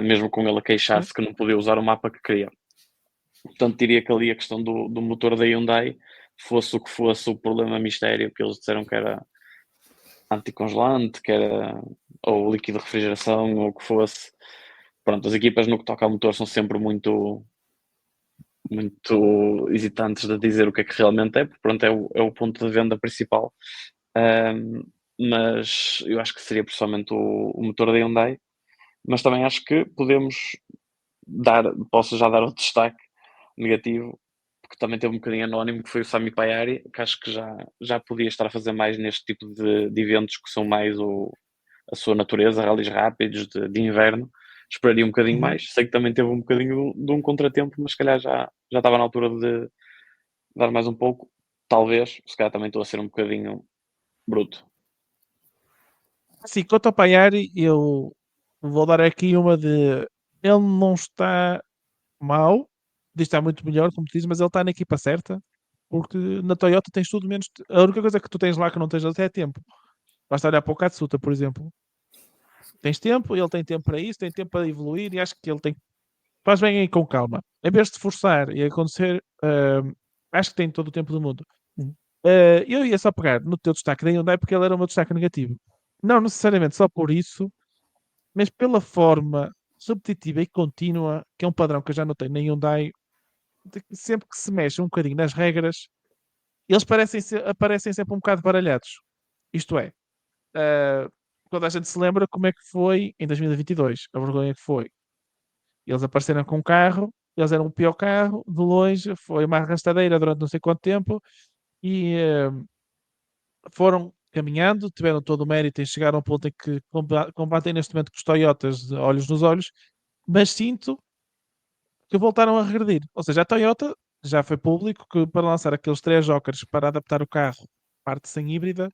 mesmo com ele a queixar-se que não podia usar o mapa que queria. Portanto, diria que ali a questão do motor da Hyundai, fosse o que fosse o problema mistério, que eles disseram que era anticongelante, que era ou líquido de refrigeração, ou o que fosse. Pronto, as equipas no que toca ao motor são sempre muito hesitantes de dizer o que é que realmente é, porque pronto, é o ponto de venda principal. mas eu acho que seria principalmente o motor da Hyundai. Mas também acho que posso já dar outro destaque negativo, porque também teve um bocadinho anónimo, que foi o Sami Paiari, que acho que já podia estar a fazer mais neste tipo de eventos que são mais a sua natureza, rallies rápidos de inverno. Esperaria um bocadinho mais. Sei que também teve um bocadinho de um contratempo, mas se calhar já estava na altura de dar mais um pouco. Talvez, se calhar também estou a ser um bocadinho bruto. Sim, quanto ao Paiari, eu vou dar aqui uma de. Ele não está mau, diz que está muito melhor, como tu dizes, mas ele está na equipa certa, porque na Toyota tens tudo menos. A única coisa que tu tens lá que não tens até é tempo. Basta olhar para o Katsuta, por exemplo. Tens tempo, ele tem tempo para isso, tem tempo para evoluir e acho que ele tem. Faz bem aí com calma. Em vez de forçar e acontecer, acho que tem todo o tempo do mundo. Uhum. Eu ia só pegar no teu destaque da Hyundai porque ele era o meu destaque negativo. Não necessariamente só por isso, mas pela forma repetitiva e contínua, que é um padrão que eu já notei na Hyundai, de que sempre que se mexe um bocadinho nas regras, eles aparecem sempre um bocado baralhados. Isto é, uh, toda a gente se lembra como é que foi em 2022, a vergonha que foi. Eles apareceram com um carro, eles eram o pior carro, de longe, foi uma arrastadeira durante não sei quanto tempo, e foram caminhando, tiveram todo o mérito em chegar a um ponto em que combatem neste momento com os Toyotas de olhos nos olhos, mas sinto que voltaram a regredir. Ou seja, a Toyota já foi público que para lançar aqueles 3 jokers para adaptar o carro, parte sem híbrida,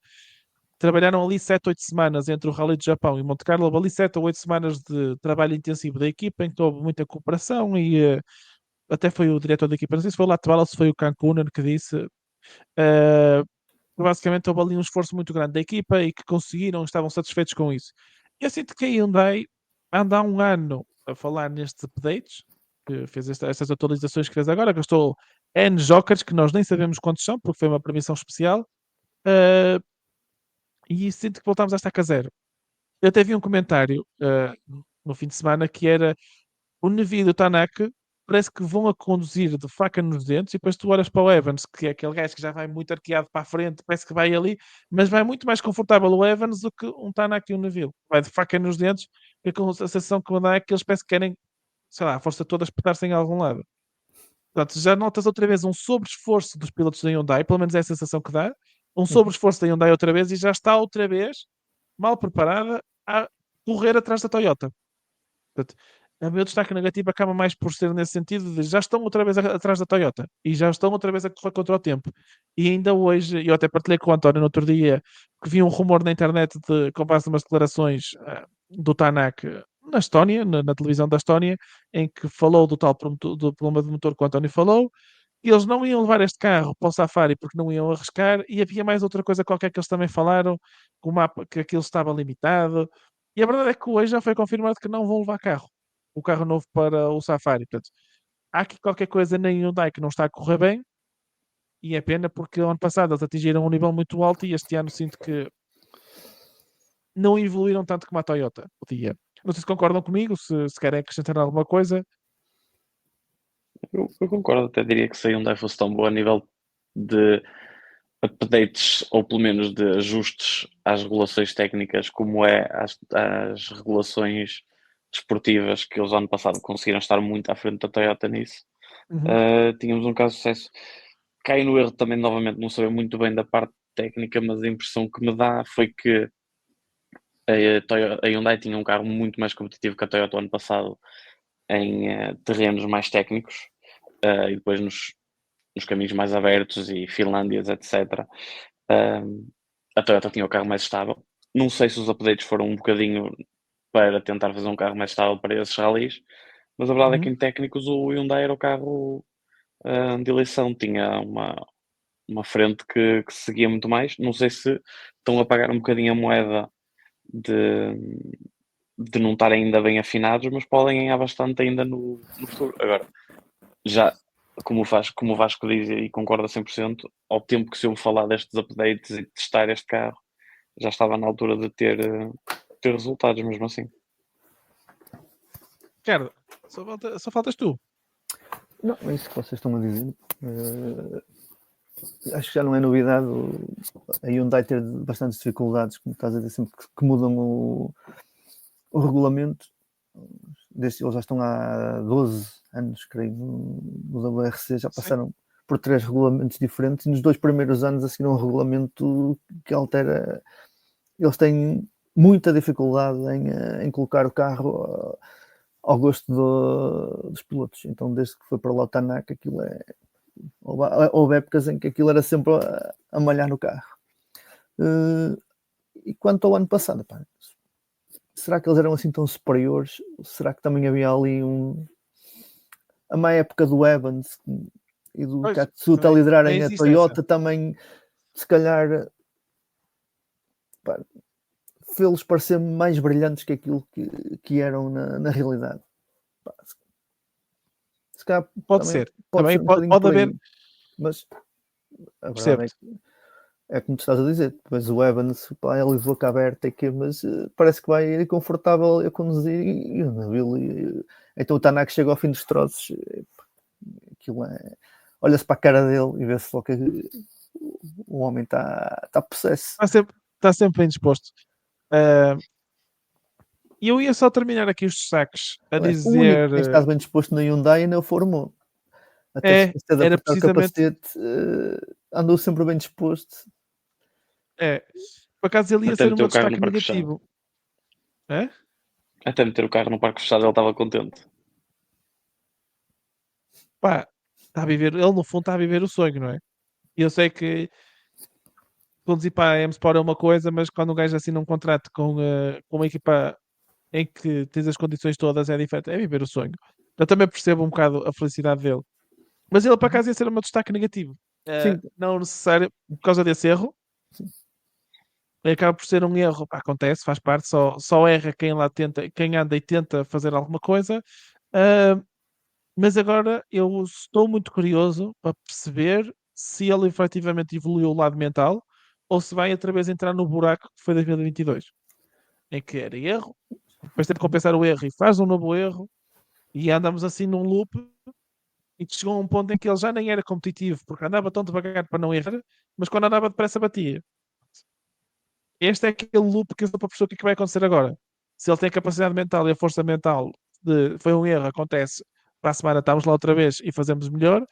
trabalharam ali 7, 8 semanas entre o Rally de Japão e Monte Carlo, houve ali 7 ou 8 semanas de trabalho intensivo da equipa, em que houve muita cooperação e até foi o diretor da equipa, não sei se foi o Latvala ou se foi o Cancunen que disse, uh, basicamente houve ali um esforço muito grande da equipa e que conseguiram, estavam satisfeitos com isso. Eu sinto que a Hyundai anda há um ano a falar nestes updates, que fez estas atualizações que fez agora, gastou N jokers que nós nem sabemos quantos são, porque foi uma permissão especial, uh, e sinto que voltamos a estar a zero. Eu até vi um comentário no fim de semana que era o Nevi e o Tanak parece que vão a conduzir de faca nos dentes e depois tu olhas para o Evans, que é aquele gajo que já vai muito arqueado para a frente, parece que vai ali, mas vai muito mais confortável o Evans do que um Tanak e um Neville. Vai de faca nos dentes e com a sensação que me dá é que eles parecem que querem, sei lá, a força toda espetar-se em algum lado. Portanto, já notas outra vez um sobre-esforço dos pilotos da Hyundai, pelo menos é a sensação que dá, um sobre-esforço da Hyundai outra vez e já está outra vez mal preparada a correr atrás da Toyota. Portanto, o meu destaque negativo acaba mais por ser nesse sentido de já estão outra vez atrás da Toyota e já estão outra vez a correr contra o tempo. E ainda hoje, eu até partilhei com o António no outro dia, que vi um rumor na internet com base em umas declarações do Tanak na Estónia, na televisão da Estónia, em que falou do tal do problema de motor que o António falou, e eles não iam levar este carro para o Safari porque não iam arriscar, e havia mais outra coisa qualquer que eles também falaram, que o mapa, que aquilo estava limitado, e a verdade é que hoje já foi confirmado que não vão levar carro. O carro novo para o Safari. Portanto, há aqui qualquer coisa na Hyundai que não está a correr bem e é pena porque ano passado eles atingiram um nível muito alto e este ano sinto que não evoluíram tanto como a Toyota podia. Não sei se concordam comigo, se querem acrescentar alguma coisa. Eu concordo, até diria que se a Hyundai fosse tão boa a nível de updates ou pelo menos de ajustes às regulações técnicas, como é às regulações desportivas, que eles ano passado conseguiram estar muito à frente da Toyota nisso. Tínhamos um caso de sucesso. Cai no erro também, novamente, não saber muito bem da parte técnica, mas a impressão que me dá foi que a Hyundai tinha um carro muito mais competitivo que a Toyota ano passado em terrenos mais técnicos e depois nos caminhos mais abertos e Finlândias, etc. A Toyota tinha o carro mais estável. Não sei se os updates foram um bocadinho para tentar fazer um carro mais estável para esses rallies, mas a verdade é que em técnicos o Hyundai era o carro de eleição, tinha uma frente que seguia muito mais. Não sei se estão a pagar um bocadinho a moeda de não estar ainda bem afinados, mas podem ganhar bastante ainda no futuro. Agora, já como o Vasco diz e concorda 100%, ao tempo que se eu falar destes updates e de testar este carro, já estava na altura de ter resultados mesmo assim. Ricardo, só faltas tu. Não, é isso que vocês estão a dizer. acho que já não é novidade a Hyundai ter bastantes dificuldades, como estás a dizer, sempre que mudam o regulamento. Eles já estão há 12 anos, creio, no WRC, já passaram por 3 regulamentos diferentes, e nos 2 primeiros anos a seguir um regulamento que altera. Eles têm muita dificuldade em colocar o carro ao gosto dos pilotos. Então, desde que foi para lá o Tanaka, aquilo houve épocas em que aquilo era sempre a malhar no carro. E quanto ao ano passado, será que eles eram assim tão superiores? Será que também havia ali a má época do Evans e do Katsuta a liderarem a Toyota também, se calhar, fê-los parecer mais brilhantes que aquilo que eram na realidade. Se calhar, pode ser. Também pode haver. Mas a verdade é como tu estás a dizer. Depois o Evans, ele de boca aberta, mas parece que vai ir confortável a conduzir e o Neville. Então o Tanaka chega ao fim dos troços. Aquilo é. Olha-se para a cara dele e vê-se logo que o homem está possesso. Está sempre bem disposto. E eu ia só terminar aqui os destaques a dizer. O estás bem disposto na Hyundai e na Fórmula 1. Até era precisamente. Capacete, andou sempre bem disposto. Por acaso ele ia ser um destaque negativo. Até meter o carro no parque fechado, ele estava contente. Está a viver, ele no fundo está a viver o sonho, não é? E eu sei que conduzir para a M-Sport é uma coisa, mas quando um gajo assina um contrato com uma equipa em que tens as condições todas, é diferente, é viver o sonho. Eu também percebo um bocado a felicidade dele. Mas ele, por acaso, ia ser um destaque negativo. Não necessário, por causa desse erro. Sim. Acaba por ser um erro, acontece, faz parte, só erra quem anda e tenta fazer alguma coisa. Mas agora eu estou muito curioso para perceber se ele efetivamente evoluiu o lado mental ou se vai outra vez entrar no buraco que foi 2022, em que era erro, depois tem de compensar o erro e faz um novo erro e andamos assim num loop e chegou a um ponto em que ele já nem era competitivo porque andava tão devagar para não errar, mas quando andava depressa batia. Este é aquele loop que eu estou para perceber o que é que vai acontecer agora. Se ele tem a capacidade mental e a força mental foi um erro, acontece, para a semana estamos lá outra vez e fazemos melhor,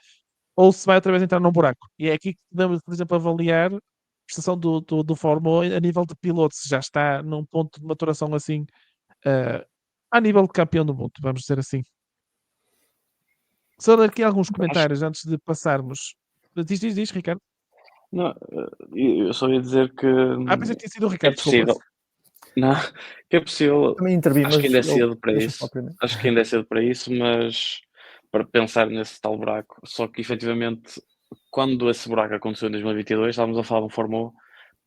ou se vai outra vez entrar num buraco. E é aqui que podemos, por exemplo, avaliar a prestação do Fórmula 1 a nível de piloto, se já está num ponto de maturação assim, a nível de campeão do mundo, vamos dizer assim. Só daqui alguns comentários antes de passarmos. Diz, Ricardo. Não, eu só ia dizer que. Pensei que tinha sido o Ricardo, possível. Não, que é possível. Também intervi, acho que ainda é cedo para isso. Acho que ainda é cedo para isso, mas para pensar nesse tal buraco. Só que efetivamente, quando esse buraco aconteceu em 2022, estávamos a falar de um Fórmula 1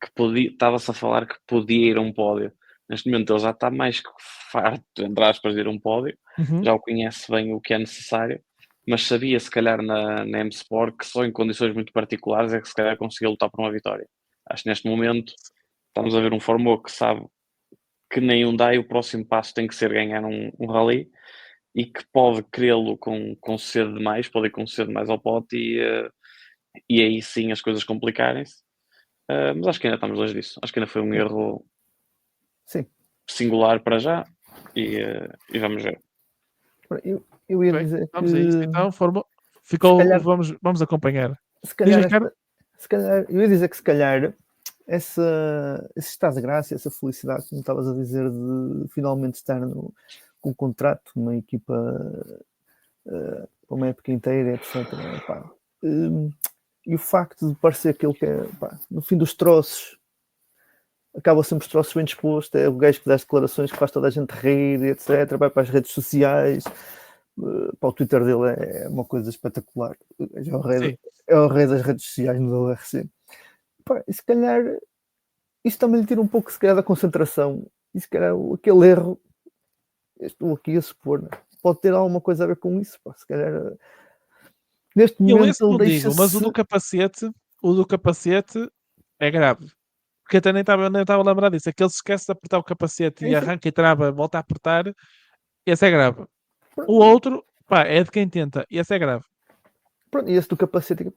que estava-se a falar que podia ir a um pódio. Neste momento ele já está mais que farto, entre aspas, de ir a um pódio. Já o conhece bem o que é necessário, mas sabia se calhar na M-Sport que só em condições muito particulares é que se calhar conseguia lutar por uma vitória. Acho que neste momento estamos a ver um Fórmula 1 que sabe que nem Hyundai o próximo passo tem que ser ganhar um rally e que pode querê-lo com cedo demais, pode ir com cedo demais ao pote e aí sim as coisas complicarem-se. Mas acho que ainda estamos longe disso. Acho que ainda foi um erro singular para já e vamos ver. Eu ia dizer vamos que... a isso. Então, ficou, calhar, vamos acompanhar. Se calhar, eu ia dizer que se calhar esse estado de graça, essa felicidade, como estavas a dizer, de finalmente estar com um contrato, uma equipa para uma época inteira, etc. E o facto de parecer aquele que é, no fim dos troços, acaba sempre os troços bem disposto, é o gajo que dá as declarações, que faz toda a gente rir, etc. Vai para as redes sociais, para o Twitter dele é uma coisa espetacular. É o rei das redes sociais no WRC. E se calhar isso também lhe tira um pouco, se calhar, da concentração. E se calhar aquele erro, estou aqui a supor, né? Pode ter alguma coisa a ver com isso. Se calhar neste momento ele deixa-se... Mas o do capacete é grave. Porque até nem estava a lembrar disso. Aquele se esquece de apertar o capacete e arranca e trava, volta a apertar. Esse é grave. O outro, é de quem tenta. Esse é grave. Pronto, e esse do capacete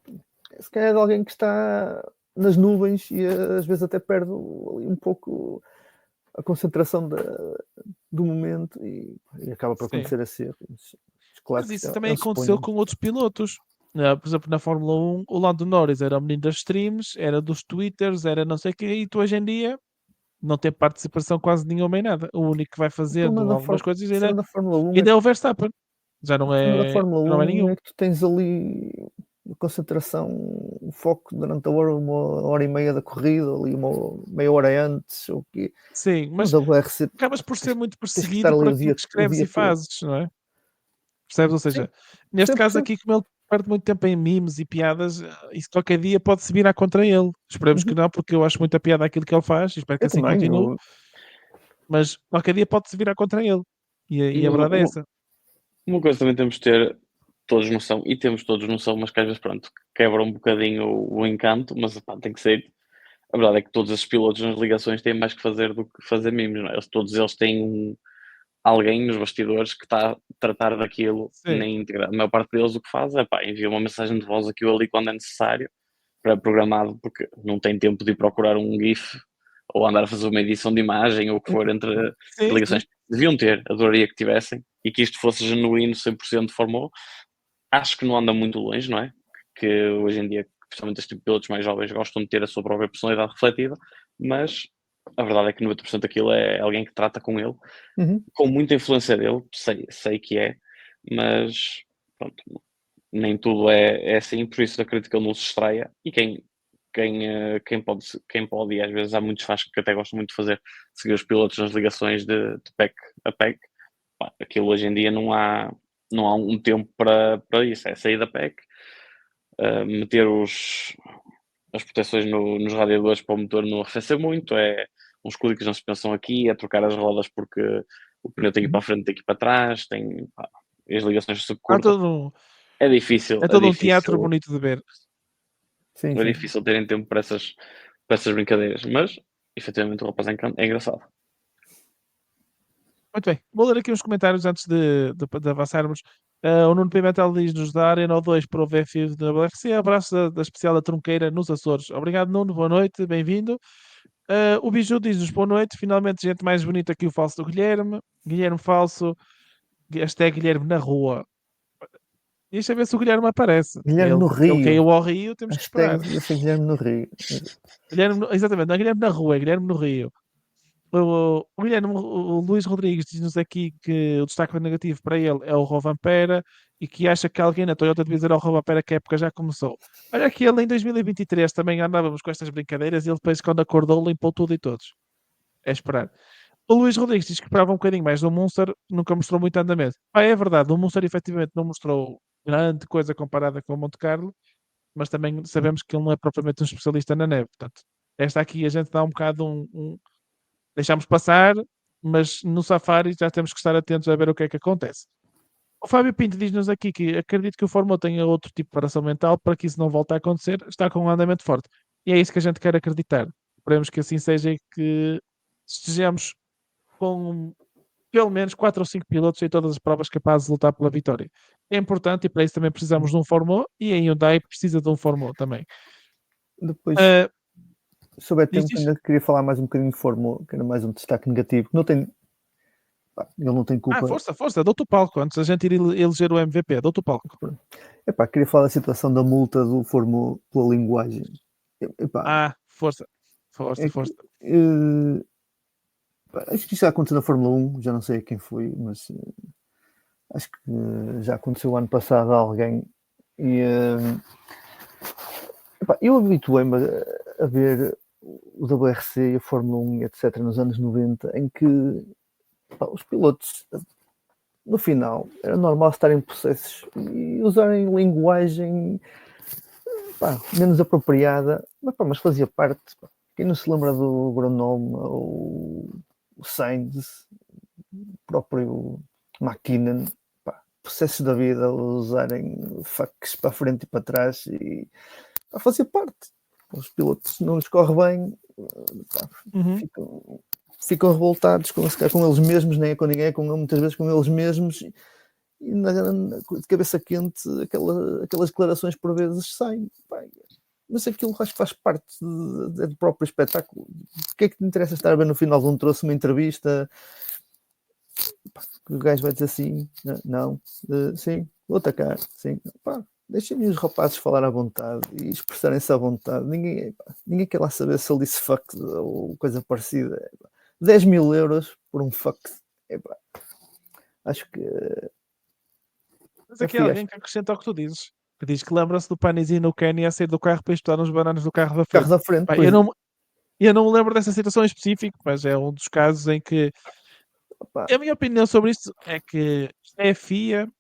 se calhar é de alguém que está nas nuvens e às vezes até perde ali um pouco a concentração do momento e acaba por acontecer assim. Claro, Mas isso também aconteceu com outros pilotos. Por exemplo, na Fórmula 1, o Lando Norris era o menino das streams, era dos Twitters, era não sei o quê, e tu hoje em dia não tem participação quase nenhuma em nada. O único que vai fazendo algumas coisas na Fórmula 1 ainda é o Verstappen. Já não na é, Fórmula 1 não é nenhum. é que tu tens ali concentração, o foco durante a hora, 1h30 da corrida, ali meia hora antes, ou quê. Sim, mas WRC, acabas por ser muito tens que estar perseguido ali por o aquilo dia, que escreves e todo. fazes, não é? Percebes? Ou seja, neste caso 100%. aqui, como ele perde muito tempo em memes e piadas, isso qualquer dia pode-se virar contra ele. Esperemos que não, porque eu acho muita piada aquilo que ele faz e espero que Eu assim também, continue. Mas qualquer dia pode-se virar contra ele. E a verdade é essa. Uma coisa também temos de ter todos noção, e temos todos noção, mas que às vezes, pronto, quebra um bocadinho o encanto, mas pá, tem que ser. A verdade é que todos esses pilotos nas ligações têm mais que fazer do que fazer memes, não é? Todos eles têm alguém nos bastidores que está a tratar daquilo na Sim. íntegra. A maior parte deles o que faz é, pá, envia uma mensagem de voz aqui ou ali quando é necessário, pré-programado, porque não tem tempo de ir procurar um GIF ou andar a fazer uma edição de imagem ou o que for entre Sim, ligações. Deviam ter, adoraria que tivessem, e que isto fosse genuíno 100% de Fórmula 1. Acho que não anda muito longe, não é? Que hoje em dia, principalmente estes pilotos mais jovens, gostam de ter a sua própria personalidade refletida, mas a verdade é que 90% daquilo é alguém que trata com ele, com muita influência dele, sei que é, mas pronto, nem tudo é assim, por isso acredito que ele não se extraia, e quem pode, e às vezes há muitos fãs que até gostam muito de fazer, seguir os pilotos nas ligações de PEC a PEC, pá, aquilo hoje em dia não há um tempo para isso, é sair da PEC, meter as proteções nos radiadores para o motor não arrefecer muito, é uns códigos na suspensão aqui, é trocar as rodas porque o pneu tem que ir para a frente, tem que ir para trás, pá, as ligações subcurtas. É difícil, é todo um teatro bonito de ver. Sim, é difícil terem tempo para essas brincadeiras, mas efetivamente o rapaz é engraçado. Muito bem, vou ler aqui uns comentários antes de avançarmos. O Nuno Pimentel diz-nos da Arena 2 para o VF da WRC. Abraço da especial da Trunqueira nos Açores. Obrigado, Nuno. Boa noite, bem-vindo. O Biju diz-nos boa noite. Finalmente, gente mais bonita que o falso do Guilherme. Guilherme falso. Hashtag Guilherme na rua. Deixa ver se o Guilherme aparece. Guilherme no Rio. Ele caiu ao Rio, temos que esperar. Guilherme no Rio. Exatamente, não é Guilherme na rua, é Guilherme no Rio. O Luís Rodrigues diz-nos aqui que o destaque negativo para ele é o Rovanpera e que acha que alguém na Toyota devia dizer ao Rovanpera que a época já começou. Olha que ele em 2023 também andávamos com estas brincadeiras e ele depois, quando acordou, limpou tudo e todos. É esperar. O Luís Rodrigues diz que esperava um bocadinho mais do Munster, nunca mostrou muito andamento. É verdade, o Munster efetivamente não mostrou grande coisa comparada com o Monte Carlo, mas também sabemos que ele não é propriamente um especialista na neve. Portanto, esta aqui a gente dá um bocado deixamos passar, mas no Safari já temos que estar atentos a ver o que é que acontece. O Fábio Pinto diz-nos aqui que acredito que o Fórmula tenha outro tipo de preparação mental para que isso não volte a acontecer, está com um andamento forte. E é isso que a gente quer acreditar. Esperemos que assim seja e que estejamos com pelo menos 4 ou 5 pilotos em todas as provas capazes de lutar pela vitória. É importante e para isso também precisamos de um Fórmula 1 e a Hyundai precisa de um Fórmula 1 também. Depois, se houver tempo, ainda queria falar mais um bocadinho de Fórmula 1, que era mais um destaque negativo. Ele não tem culpa. Força, dou-te o palco. Antes da gente ir eleger o MVP, dou-te o palco. Queria falar da situação da multa do Fórmula pela linguagem. Força. Acho que isso já aconteceu na Fórmula 1, já não sei quem foi, mas acho que já aconteceu o ano passado a alguém. E eu habituei-me a ver o WRC e a Fórmula 1, etc., nos anos 90, em que os pilotos, no final, era normal estarem em processos e usarem linguagem menos apropriada, mas fazia parte. Quem não se lembra do Gronholm ou o Sainz, o próprio McKinnon, processos da vida, usarem fucks para a frente e para trás, e fazia parte. Os pilotos não lhes corre bem, ficam revoltados com eles mesmos, nem é com ninguém, muitas vezes com eles mesmos, e de cabeça quente aquelas declarações por vezes saem. mas aquilo acho que faz parte do próprio espetáculo. O que é que te interessa estar a ver no final de um troço uma entrevista? Pá, o gajo vai dizer assim, não, sim, vou atacar, sim, pá, deixem os rapazes falar à vontade e expressarem-se à vontade. Ninguém quer lá saber se ele disse fuck ou coisa parecida. 10 mil euros por um fuck. Epá, acho que Mas aqui há alguém que acrescenta ao que tu dizes. Que diz que lembra-se do Panizinho no Kenny a sair do carro para estudar nos bananas do carro da carro frente. da frente, Pá, pois, eu não me lembro dessa situação em específico, mas é um dos casos em que opá, a minha opinião sobre isto é que é a FIA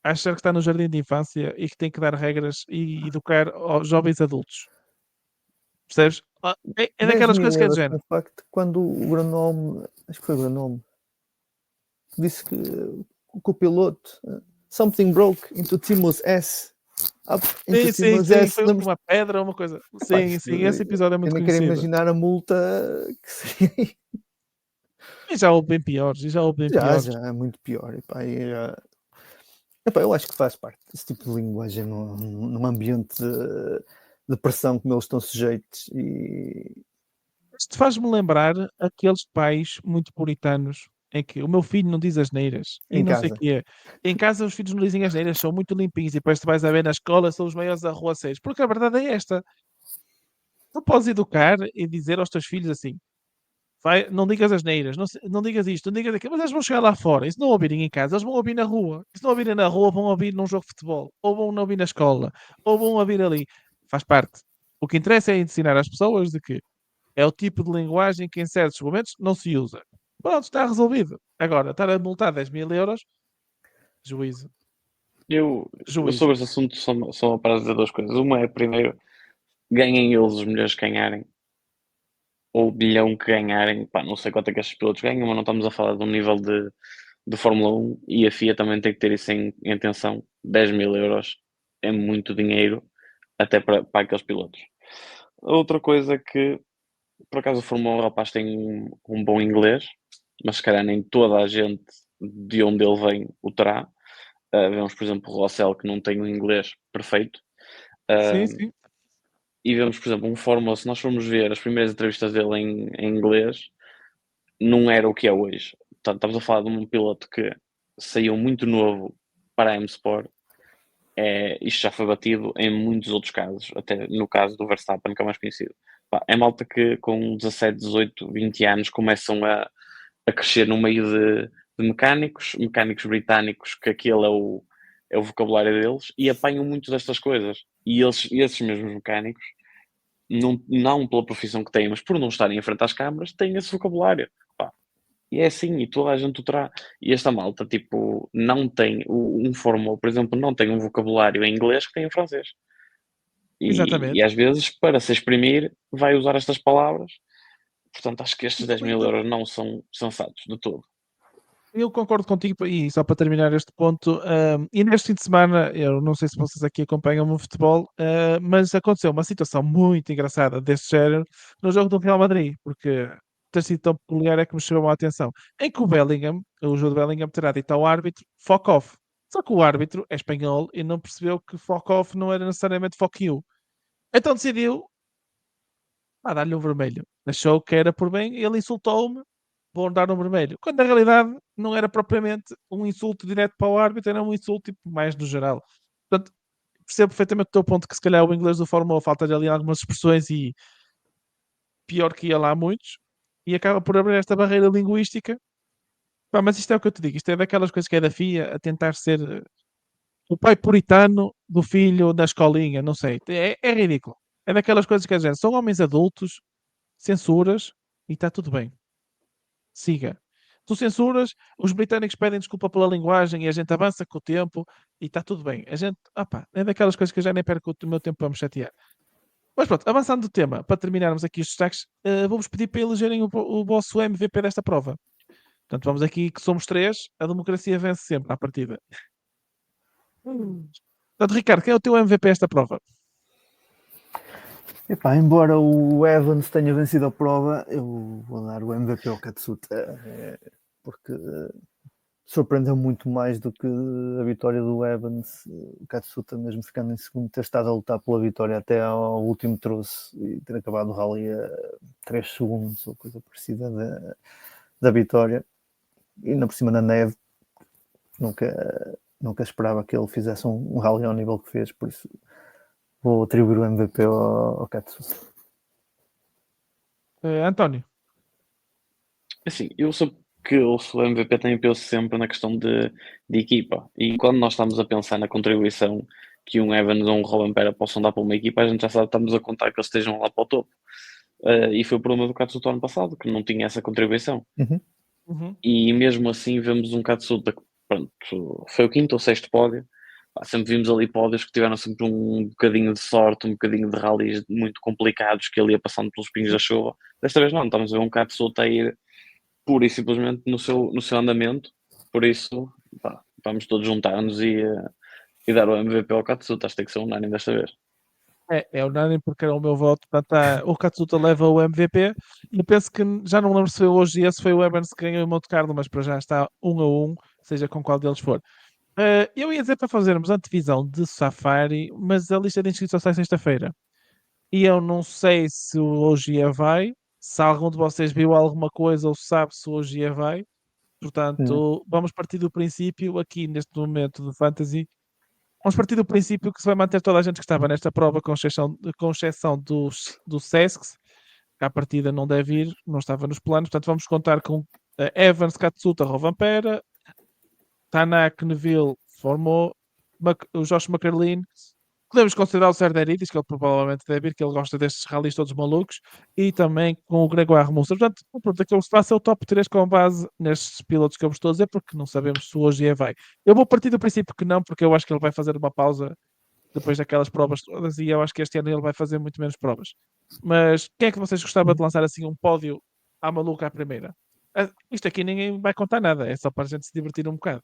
achar que está no jardim de infância e que tem que dar regras e educar aos jovens adultos. Percebes? É 10 daquelas mil coisas que é do euros género. com facto, quando o Granome, acho que foi o Granome, disse que o piloto, something broke into Timo's S. Up into Timo's Sim, S. foi Lembras? uma pedra ou uma coisa. Epá, Sim, isto, esse episódio é eu muito nem quero conhecido. imaginar a multa que seria. E já houve bem piores, e já houve bem Já, piores. já, é muito pior. Epá, eu acho que faz parte desse tipo de linguagem num ambiente de pressão como eles estão sujeitos. E Isto faz-me lembrar aqueles pais muito puritanos em que o meu filho não diz asneiras e em não sei o casa, quê. Em casa os filhos não dizem asneiras, são muito limpinhos e depois tu vais a ver na escola são os maiores arruaceiros. Porque a verdade é esta. Tu podes educar e dizer aos teus filhos assim, vai, não digas asneiras, não digas isto, não digas aquilo, mas eles vão chegar lá fora. E se não ouvirem em casa, eles vão ouvir na rua. E se não ouvirem na rua, vão ouvir num jogo de futebol. Ou vão ouvir na escola. Ou vão ouvir ali. Faz parte. O que interessa é ensinar às pessoas de que é o tipo de linguagem que em certos momentos não se usa. Pronto, está resolvido. Agora, estar a multar 10 mil euros, juízo. Eu Juízo. sobre esse assunto só para dizer duas coisas. Uma é, primeiro, ganhem eles os milhões que ganharem, ou o bilhão que ganharem. Pá, não sei quanto é que estes pilotos ganham, mas não estamos a falar de um nível de Fórmula 1 e a FIA também tem que ter isso em atenção. 10 mil euros é muito dinheiro, até para aqueles pilotos. Outra coisa que, por acaso, o Fórmula 1 rapaz tem um bom inglês, mas se calhar nem toda a gente de onde ele vem o terá. Vemos, por exemplo, o Russell que não tem um inglês perfeito. Sim, Uh, sim. e vemos, por exemplo, um Fórmula, se nós formos ver as primeiras entrevistas dele em inglês, não era o que é hoje. Portanto, estamos a falar de um piloto que saiu muito novo para a M-Sport. Isto já foi batido em muitos outros casos, até no caso do Verstappen, que é o mais conhecido. Pá, é malta que com 17, 18, 20 anos começam a crescer no meio de mecânicos britânicos, que aquele é o vocabulário deles, e apanham muito destas coisas. E esses mesmos mecânicos, não pela profissão que têm, mas por não estarem em frente às câmaras, têm esse vocabulário. Pá, e é assim, e toda a gente o terá. E esta malta, tipo, não tem, um Fórmula, por exemplo, não tem um vocabulário em inglês que tem em francês. E Exatamente. às vezes, para se exprimir, vai usar estas palavras. Portanto, acho que estes 10 mil Muito. euros não são sensatos de todo. Eu concordo contigo, e só para terminar este ponto, e neste fim de semana, eu não sei se vocês aqui acompanham o futebol, mas aconteceu uma situação muito engraçada deste género no jogo do Real Madrid, porque ter sido tão peculiar é que me chamou a atenção, em que o Bellingham, o jogo de Bellingham terá dito ao árbitro, fuck off. Só que o árbitro é espanhol e não percebeu que fuck off não era necessariamente fuck you. Então decidiu dar-lhe um vermelho. Achou que era por bem, ele insultou-me, vou dar um vermelho. Quando na realidade não era propriamente um insulto direto para o árbitro, era um insulto tipo, mais no geral. Portanto, percebo perfeitamente o teu ponto que se calhar o inglês do Fórmula 1 falta-lhe ali algumas expressões e pior que ia lá muitos, e acaba por abrir esta barreira linguística. Pá, mas isto é o que eu te digo, isto é daquelas coisas que é da FIA a tentar ser o pai puritano do filho da escolinha, não sei, é ridículo. É daquelas coisas que a gente são homens adultos, censuras e está tudo bem. Siga. Tu censuras, os britânicos pedem desculpa pela linguagem e a gente avança com o tempo e está tudo bem. A gente, é daquelas coisas que eu já nem perco o meu tempo para me chatear. Mas pronto, avançando do tema, para terminarmos aqui os destaques, vou-vos pedir para elegerem o vosso MVP desta prova. Portanto, vamos aqui que somos três, a democracia vence sempre à partida. Portanto, Ricardo, quem é o teu MVP desta prova? epá, embora o Evans tenha vencido a prova, eu vou dar o MVP ao Katsuta, porque surpreendeu muito mais do que a vitória do Evans. O Katsuta, mesmo ficando em segundo, ter estado a lutar pela vitória até ao último troço e ter acabado o rally a 3 segundos ou coisa parecida da vitória. E ainda por cima na neve, nunca esperava que ele fizesse um rally ao nível que fez, por isso vou atribuir o MVP ao Katsuta. António. Assim, eu sou que o MVP tem peso sempre na questão de equipa. E quando nós estamos a pensar na contribuição que um Evans ou um Rovanperä possam dar para uma equipa, a gente já sabe, estamos a contar que eles estejam lá para o topo. E foi o problema do Katsuta ano passado, que não tinha essa contribuição. E mesmo assim vemos um Katsuta que, pronto, foi o quinto ou sexto pódio. Sempre vimos ali pódios que tiveram sempre um bocadinho de sorte, um bocadinho de rallies muito complicados, que ele ia passando pelos pingos da chuva. Desta vez não, estamos a ver um Katsuta a ir pura e simplesmente no seu andamento. Por isso, vamos todos juntar-nos e dar o MVP ao Katsuta. Acho que tem que ser unânime desta vez. É unânime porque era o meu voto. Portanto, o Katsuta leva o MVP. E eu penso que já não lembro se foi hoje e esse foi o Evans que ganhou o Monte Carlo, mas para já está 1-1, seja com qual deles for. Eu ia dizer para fazermos antevisão de Safari, mas a lista de inscritos sai sexta-feira. E eu não sei se o Ogier vai, se algum de vocês viu alguma coisa ou sabe se o Ogier vai. Portanto, vamos partir do princípio, aqui neste momento de Fantasy, vamos partir do princípio que se vai manter toda a gente que estava nesta prova, com exceção do Sesks, que à partida não deve ir, não estava nos planos. Portanto, vamos contar com Evans, Katsuta, Rovanperä, Tanak, Neville, formou, o Josh McCarlin. Podemos considerar o Serderidis, que ele provavelmente deve ir, que ele gosta destes rallies todos malucos, e também com o Gregoire Musa. Portanto, pronto, aquilo que se passa é o top 3 com base nestes pilotos que eu vos estou a dizer, porque não sabemos se hoje vai. Eu vou partir do princípio que não, porque eu acho que ele vai fazer uma pausa depois daquelas provas todas, e eu acho que este ano ele vai fazer muito menos provas. Mas quem é que vocês gostavam de lançar assim um pódio à maluca à primeira? Isto aqui ninguém vai contar nada, é só para a gente se divertir um bocado.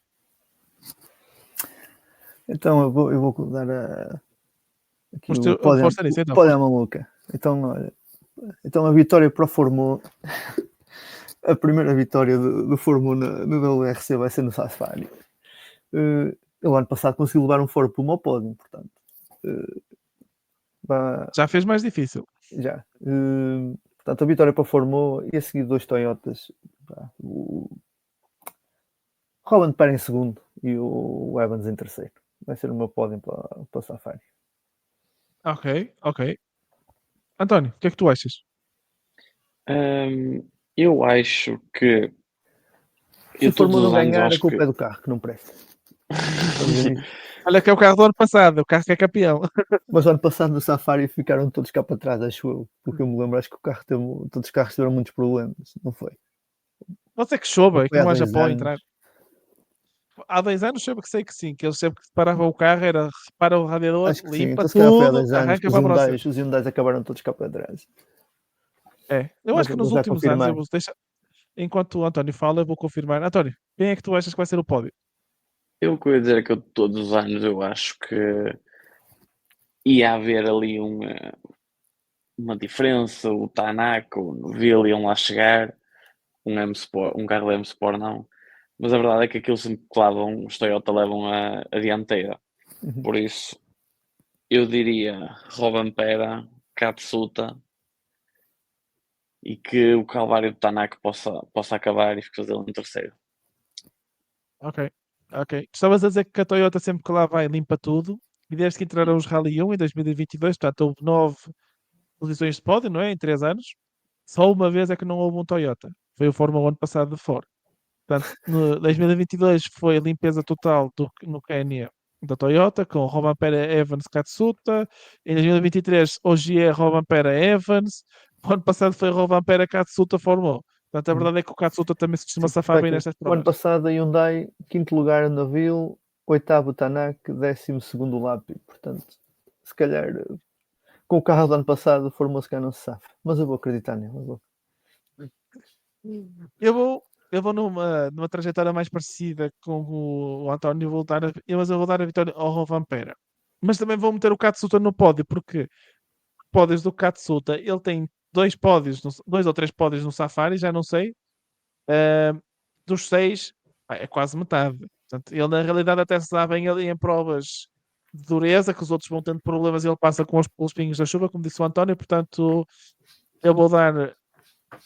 Então eu vou dar aqui o pódio à maluca. Então, olha, a vitória para o Fórmula, a primeira vitória do Fórmula no WRC vai ser no Safari. Ele ano passado conseguiu levar um Ford Puma ao pódio, portanto. Já fez mais difícil. Já. Portanto, a vitória para o Fórmula e a seguir 2 Toyotas. O Rovanperä em segundo e o Evans em terceiro. Vai ser o meu pódio para o Safari. Ok. António, o que é que tu achas? Eu acho que... Se o Fórmula não ganhar, a culpa é do carro, que não presta. Olha que é o carro do ano passado, o carro que é campeão. Mas o ano passado no Safari ficaram todos cá para trás, acho eu. Porque eu me lembro, acho que todos os carros tiveram muitos problemas, não foi? Pode ser que chova e que não haja pó a entrar. Há 10 anos chama que sei que sim, que eles sempre que separavam o carro era repara o radiador, acho que limpa sim. Então, tudo, arranca para a próxima. Os Hyundais acabaram todos cá para trás. Eu acho que nos últimos anos, enquanto o António fala, eu vou confirmar. António, quem é que tu achas que vai ser o pódio? Eu queria dizer que todos os anos eu acho que ia haver ali uma diferença. O Tanak, o Neville iam lá chegar, um carro M Sport não. Mas a verdade é que aquilo sempre que levam, os Toyota levam a dianteira. Por isso, eu diria Rovanperä, Katsuta, e que o calvário do Tanak possa acabar e ficar ele em terceiro. Ok. Estavas a dizer que a Toyota sempre que lá vai limpa tudo, e desde que entraram os Rally 1 em 2022, portanto houve 9 posições de pódio, não é? Em 3 anos. Só uma vez é que não houve um Toyota. Foi o Fórmula 1 ano passado de Ford. Portanto, no 2022 foi a limpeza total no Quênia da Toyota, com Rovanperä, Evans, Katsuta. Em 2023, Ogier, Rovanperä, Evans. O ano passado foi Rovanperä, Katsuta, Fórmula 1. Portanto, a verdade é que o Katsuta também se costuma safar bem nestas provas. O ano passado a Hyundai, 5º lugar na Neville, 8º Tanak, 12º Lappi. Portanto, se calhar com o carro do ano passado o Fórmula se calhar não se safa. Mas eu vou acreditar nele. Eu vou numa trajetória mais parecida com o António, mas eu vou dar a vitória ao Rovanperä. Mas também vou meter o Katsuta no pódio, porque pódios do Katsuta, ele tem 2 ou 3 pódios no Safari, já não sei. Dos 6, É quase metade. Portanto, ele na realidade até se dá bem ali em provas de dureza, que os outros vão tendo problemas e ele passa com pelos pingos da chuva, como disse o António. Portanto, eu vou dar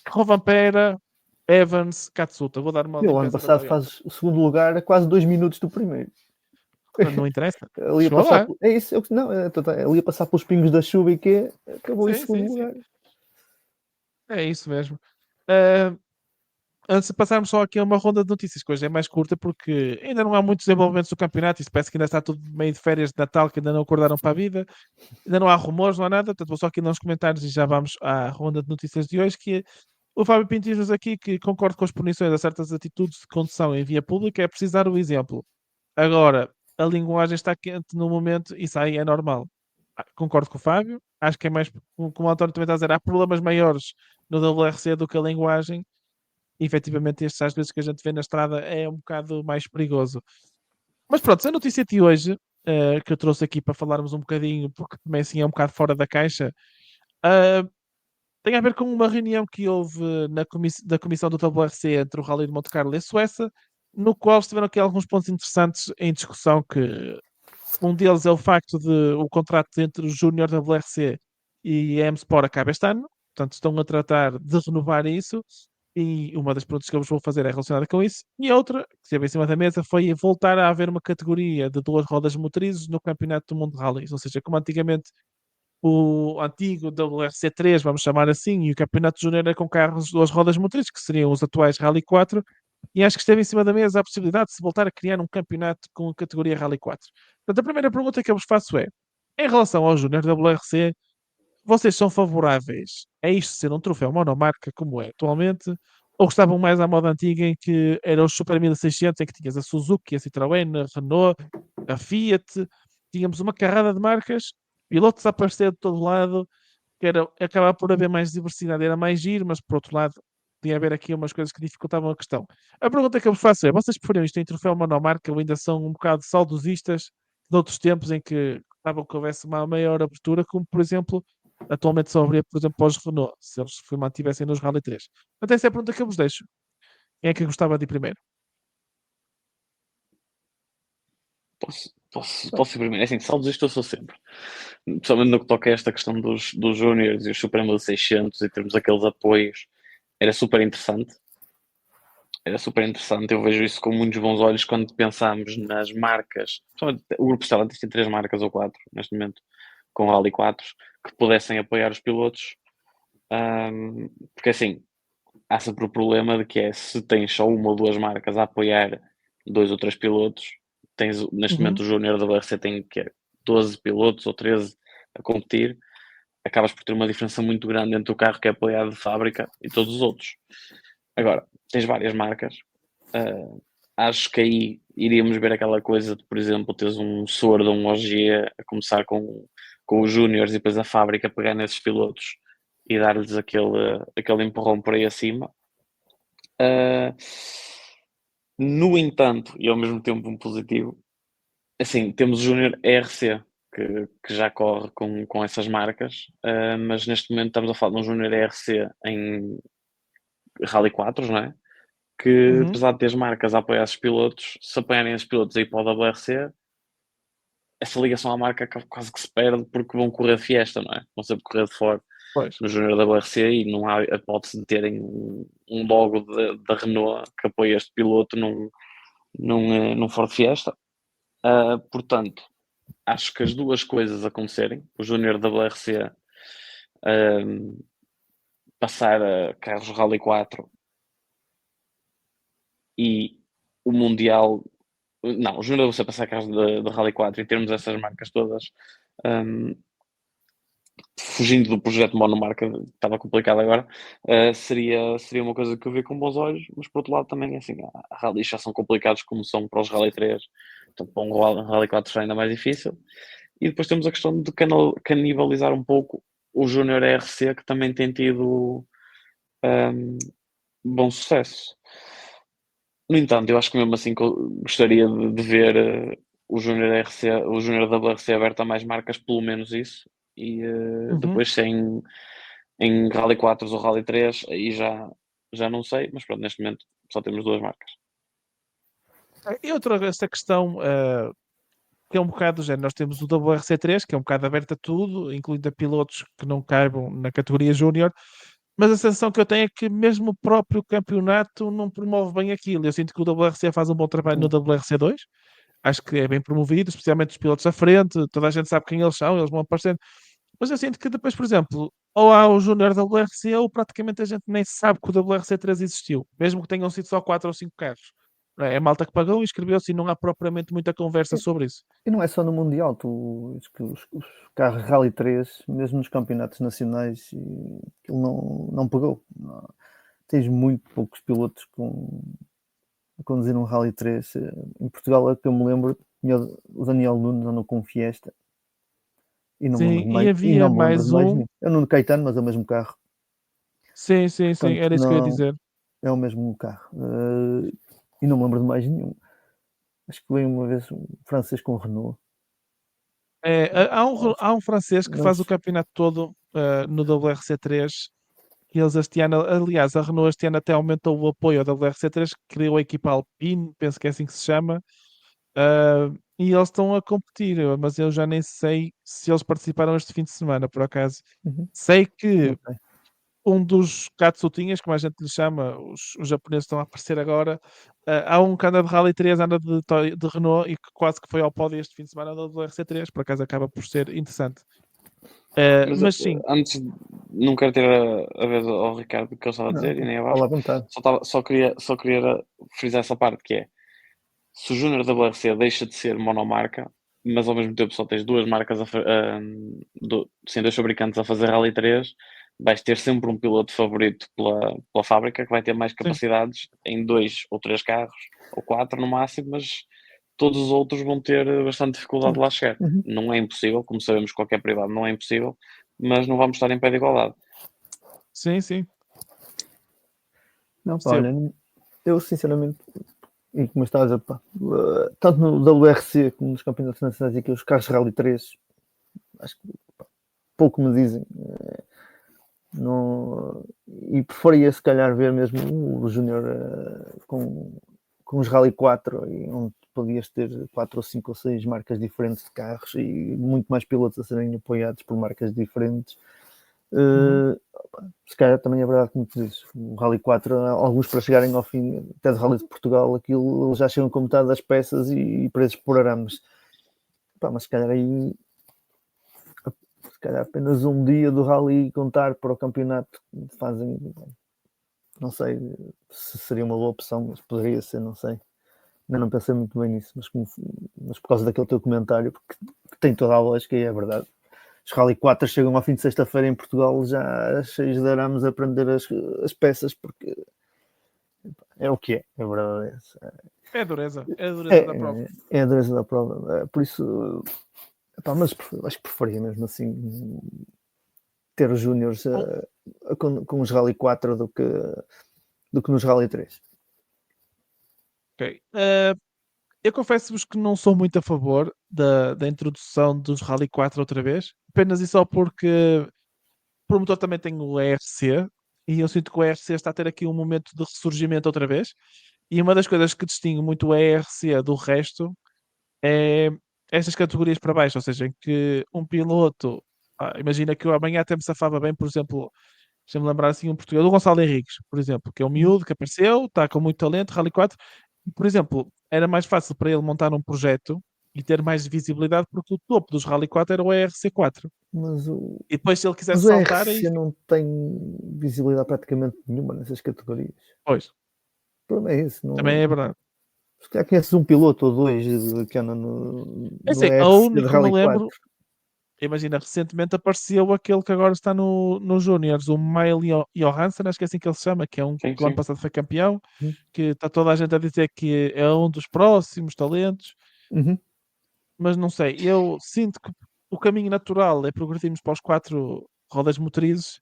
Rovanpera, Evans, Katsuta. Vou dar uma E o ano limpeza da passado Toyota. faz o segundo lugar a quase 2 minutos do primeiro. Não interessa. Ele ia Chegou passar lá. é isso, não, ele ia passar pelos pingos da chuva e que acabou em Sim, segundo sim, sim. lugar. É isso mesmo. Ah, antes de passarmos só aqui a uma ronda de notícias, que hoje é mais curta, porque ainda não há muitos desenvolvimentos do campeonato. Isto parece que ainda está tudo meio de férias de Natal, que ainda não acordaram para a vida. Ainda não há rumores, não há nada. Portanto, vou só aqui nos comentários e já vamos à ronda de notícias de hoje, que o Fábio Pinto diz-nos aqui que concorda com as punições a certas atitudes de condução em via pública, é precisar o exemplo. Agora, a linguagem está quente no momento, isso aí é normal. Concordo com o Fábio, acho que é mais, como o António também está a dizer, há problemas maiores no WRC do que a linguagem, e efetivamente estes às vezes que a gente vê na estrada é um bocado mais perigoso. Mas pronto, a notícia de hoje, que eu trouxe aqui para falarmos um bocadinho, porque também assim é um bocado fora da caixa, uh, tem a ver com uma reunião que houve da comissão do WRC entre o Rally de Monte Carlo e a Suécia, no qual estiveram aqui alguns pontos interessantes em discussão, que um deles é o facto de o contrato entre o Júnior WRC e a M-Sport acaba este ano, portanto estão a tratar de renovar isso, e uma das perguntas que eu vos vou fazer é relacionada com isso, e a outra, que esteve em cima da mesa, foi voltar a haver uma categoria de duas rodas motrizes no Campeonato do Mundo de Rallys, ou seja, como antigamente o antigo WRC3, vamos chamar assim, e o Campeonato Júnior é com carros de duas rodas motrizes, que seriam os atuais Rally 4, e acho que esteve em cima da mesa a possibilidade de se voltar a criar um campeonato com a categoria Rally 4. Portanto, a primeira pergunta que eu vos faço é, em relação ao Júnior WRC, vocês são favoráveis a isto ser um troféu monomarca como é atualmente, ou gostavam mais à moda antiga em que eram os Super 1600, em que tinhas a Suzuki, a Citroën, a Renault, a Fiat, tínhamos uma carrada de marcas, pilotos a aparecer de todo lado, que era acabar por haver mais diversidade, era mais giro, mas por outro lado podia haver aqui umas coisas que dificultavam a questão. A pergunta que eu vos faço é: vocês preferiam isto em troféu monomarca ou ainda são um bocado saudosistas de outros tempos em que gostavam que houvesse uma maior abertura, como por exemplo, atualmente só haveria, por exemplo, para os Renault, se eles se mantivessem nos Rally 3? Portanto, essa é a pergunta que eu vos deixo. Quem é que gostava de ir primeiro? Posso ir primeiro. É assim, saldos isto eu sou sempre. Principalmente no que toca a esta questão dos júniores e os Super 1600 e termos aqueles apoios, era super interessante. Era super interessante. Eu vejo isso com muitos bons olhos quando pensamos nas marcas. O Grupo Stellantis tem 3 marcas ou 4 neste momento, com Rally 4, que pudessem apoiar os pilotos. Porque assim, há sempre o problema de que é, se tens só uma ou duas marcas a apoiar 2 ou 3 pilotos, tens neste momento o Júnior da WRC tem que 12 pilotos ou 13 a competir, acabas por ter uma diferença muito grande entre o carro que é apoiado de fábrica e todos os outros. Agora, tens várias marcas, acho que aí iríamos ver aquela coisa de, por exemplo, teres um Sword ou um OG a começar com os Júniors e depois a fábrica pegar nesses pilotos e dar-lhes aquele empurrão por aí acima. No entanto, e ao mesmo tempo um positivo, assim, temos o Júnior ERC, que já corre com essas marcas, mas neste momento estamos a falar de um Júnior ERC em Rally 4, não é? Que apesar de ter as marcas a apoiar esses pilotos, se apoiarem esses pilotos aí para o WRC, essa ligação à marca quase que se perde porque vão correr de Fiesta, não é? Vão sempre correr de Ford Pois. no Júnior da WRC e não há a hipótese de terem um logo da Renault que apoia este piloto num Ford Fiesta. Portanto, acho que as duas coisas acontecerem, o Júnior da WRC passar a carros Rally 4 e o Mundial, não, o Júnior você passar carros de Rally 4 e termos essas marcas todas, fugindo do projeto monomarca, que estava complicado agora, seria uma coisa que eu vejo com bons olhos, mas por outro lado também, assim, há rallies já são complicados como são para os Rally 3, portanto para um Rally 4 será ainda mais difícil. E depois temos a questão de canibalizar um pouco o Júnior ERC, que também tem tido bom sucesso. No entanto, eu acho que mesmo assim gostaria de ver o Júnior ERC, o Júnior WRC aberto a mais marcas, pelo menos isso, e depois sem em Rally 4 ou Rally 3, aí já não sei, mas pronto, neste momento só temos duas marcas. E outra, esta questão que é um bocado do género. Nós temos o WRC3, que é um bocado aberto a tudo, incluindo a pilotos que não caibam na categoria júnior, mas a sensação que eu tenho é que mesmo o próprio campeonato não promove bem aquilo. Eu sinto que o WRC faz um bom trabalho no WRC2, acho que é bem promovido, especialmente os pilotos à frente, toda a gente sabe quem eles são, eles vão aparecendo. Mas eu sinto que depois, por exemplo, ou há o Júnior WRC ou praticamente a gente nem sabe que o WRC3 existiu, mesmo que tenham sido só 4 ou 5 carros. Não é? É a malta que pagou, inscreveu-se e não há propriamente muita conversa sobre isso. E não é só no Mundial, os carros Rally 3, mesmo nos campeonatos nacionais, aquilo não pegou. Tens muito poucos pilotos a conduzir um Rally 3. Em Portugal, é que eu me lembro, tinha o Daniel Nunes andou com Fiesta. E não me lembro Sim, de e mais, e havia não me lembro de mais mais um. nenhum. É o Nuno Caetano, mas é o mesmo carro. Sim, sim, sim, Portanto, era isso que eu ia não dizer. é o mesmo carro. E não me lembro de mais nenhum. Acho que veio uma vez um francês com Renault. Há um francês que faz o Eles, campeonato todo no WRC3. E eles este ano, aliás, a Renault este ano até aumentou o apoio ao WRC3, que criou a equipa Alpine, penso que é assim que se chama, e eles estão a competir, mas eu já nem sei se eles participaram este fim de semana, por acaso. Uhum. Sei Não que sei. um dos Katsutinhas, como a gente lhe chama, os japoneses estão a aparecer agora, há um que anda de Rally 3, anda de Renault e que quase que foi ao pódio este fim de semana do WRC3, por acaso acaba por ser interessante. Mas Mas sim, antes, não quero ter a vez ao Ricardo que eu estava a Não, dizer e nem a fala à Vasco, vontade. só queria frisar essa parte que é, se o Júnior WRC deixa de ser monomarca, mas ao mesmo tempo só tens duas marcas, dois fabricantes a fazer Rally 3, vais ter sempre um piloto favorito pela fábrica que vai ter mais sim. capacidades em 2 ou 3 carros, ou 4 no máximo, mas todos os outros vão ter bastante dificuldade de lá chegar. Uhum. Não é impossível, como sabemos, qualquer privado não é impossível, mas não vamos estar em pé de igualdade. Sim, sim. Não, pá, Percebo. olha, eu sinceramente, e como estás a pá, tanto no WRC como nos campeonatos nacionais, aqui os carros Rally 3, acho que pá, pouco me dizem. Não, e preferia se calhar ver mesmo o Júnior com os Rally 4, onde podias ter 4 ou 5 ou 6 marcas diferentes de carros e muito mais pilotos a serem apoiados por marcas diferentes. Uhum. Se calhar também é verdade, como tu dizes, o Rally 4, alguns para chegarem ao fim, até de Rally de Portugal, aquilo já chegam com metade das peças e preços por arames. Mas se calhar aí, se calhar apenas um dia do Rally contar para o campeonato, fazem, não sei se seria uma boa opção, mas poderia ser, não sei. Ainda não pensei muito bem nisso, mas por causa daquele teu comentário, porque tem toda a lógica e é verdade. Os Rally 4 chegam ao fim de sexta-feira em Portugal já cheios de arames a prender as peças, porque é o que é verdade. É a dureza da prova. É a dureza da prova. Por isso, mas acho que preferia mesmo assim ter os Júniors Bom, com os Rally 4 do que nos Rally 3. ok. Eu confesso-vos que não sou muito a favor da introdução dos Rally 4 outra vez, apenas e só porque o promotor também tem o ERC e eu sinto que o ERC está a ter aqui um momento de ressurgimento outra vez. E uma das coisas que distingue muito o ERC do resto é estas categorias para baixo, ou seja, em que um piloto, imagina que eu amanhã até me safava bem, por exemplo, deixa-me lembrar assim um português, o Gonçalo Henriques, por exemplo, que é um miúdo que apareceu, está com muito talento, Rally 4, e, por exemplo, era mais fácil para ele montar um projeto e ter mais visibilidade porque o topo dos Rally 4 era o ERC4. Mas E depois se ele quisesse o saltar, aí, ERC não tem visibilidade praticamente nenhuma nessas categorias. pois, O problema é esse. também Não, é verdade. se calhar conheces um piloto ou dois que anda É no assim, a ERC de única que me Rally 4. lembro, imagina, recentemente apareceu aquele que agora está no Júniors, o Maile Johansson, acho que é assim que ele se chama, que é um Sim, que o ano sim. passado foi campeão, Uhum. que está toda a gente a dizer que é um dos próximos talentos, Uhum. mas não sei, eu sinto que o caminho natural é progredirmos para os 4 rodas motrizes,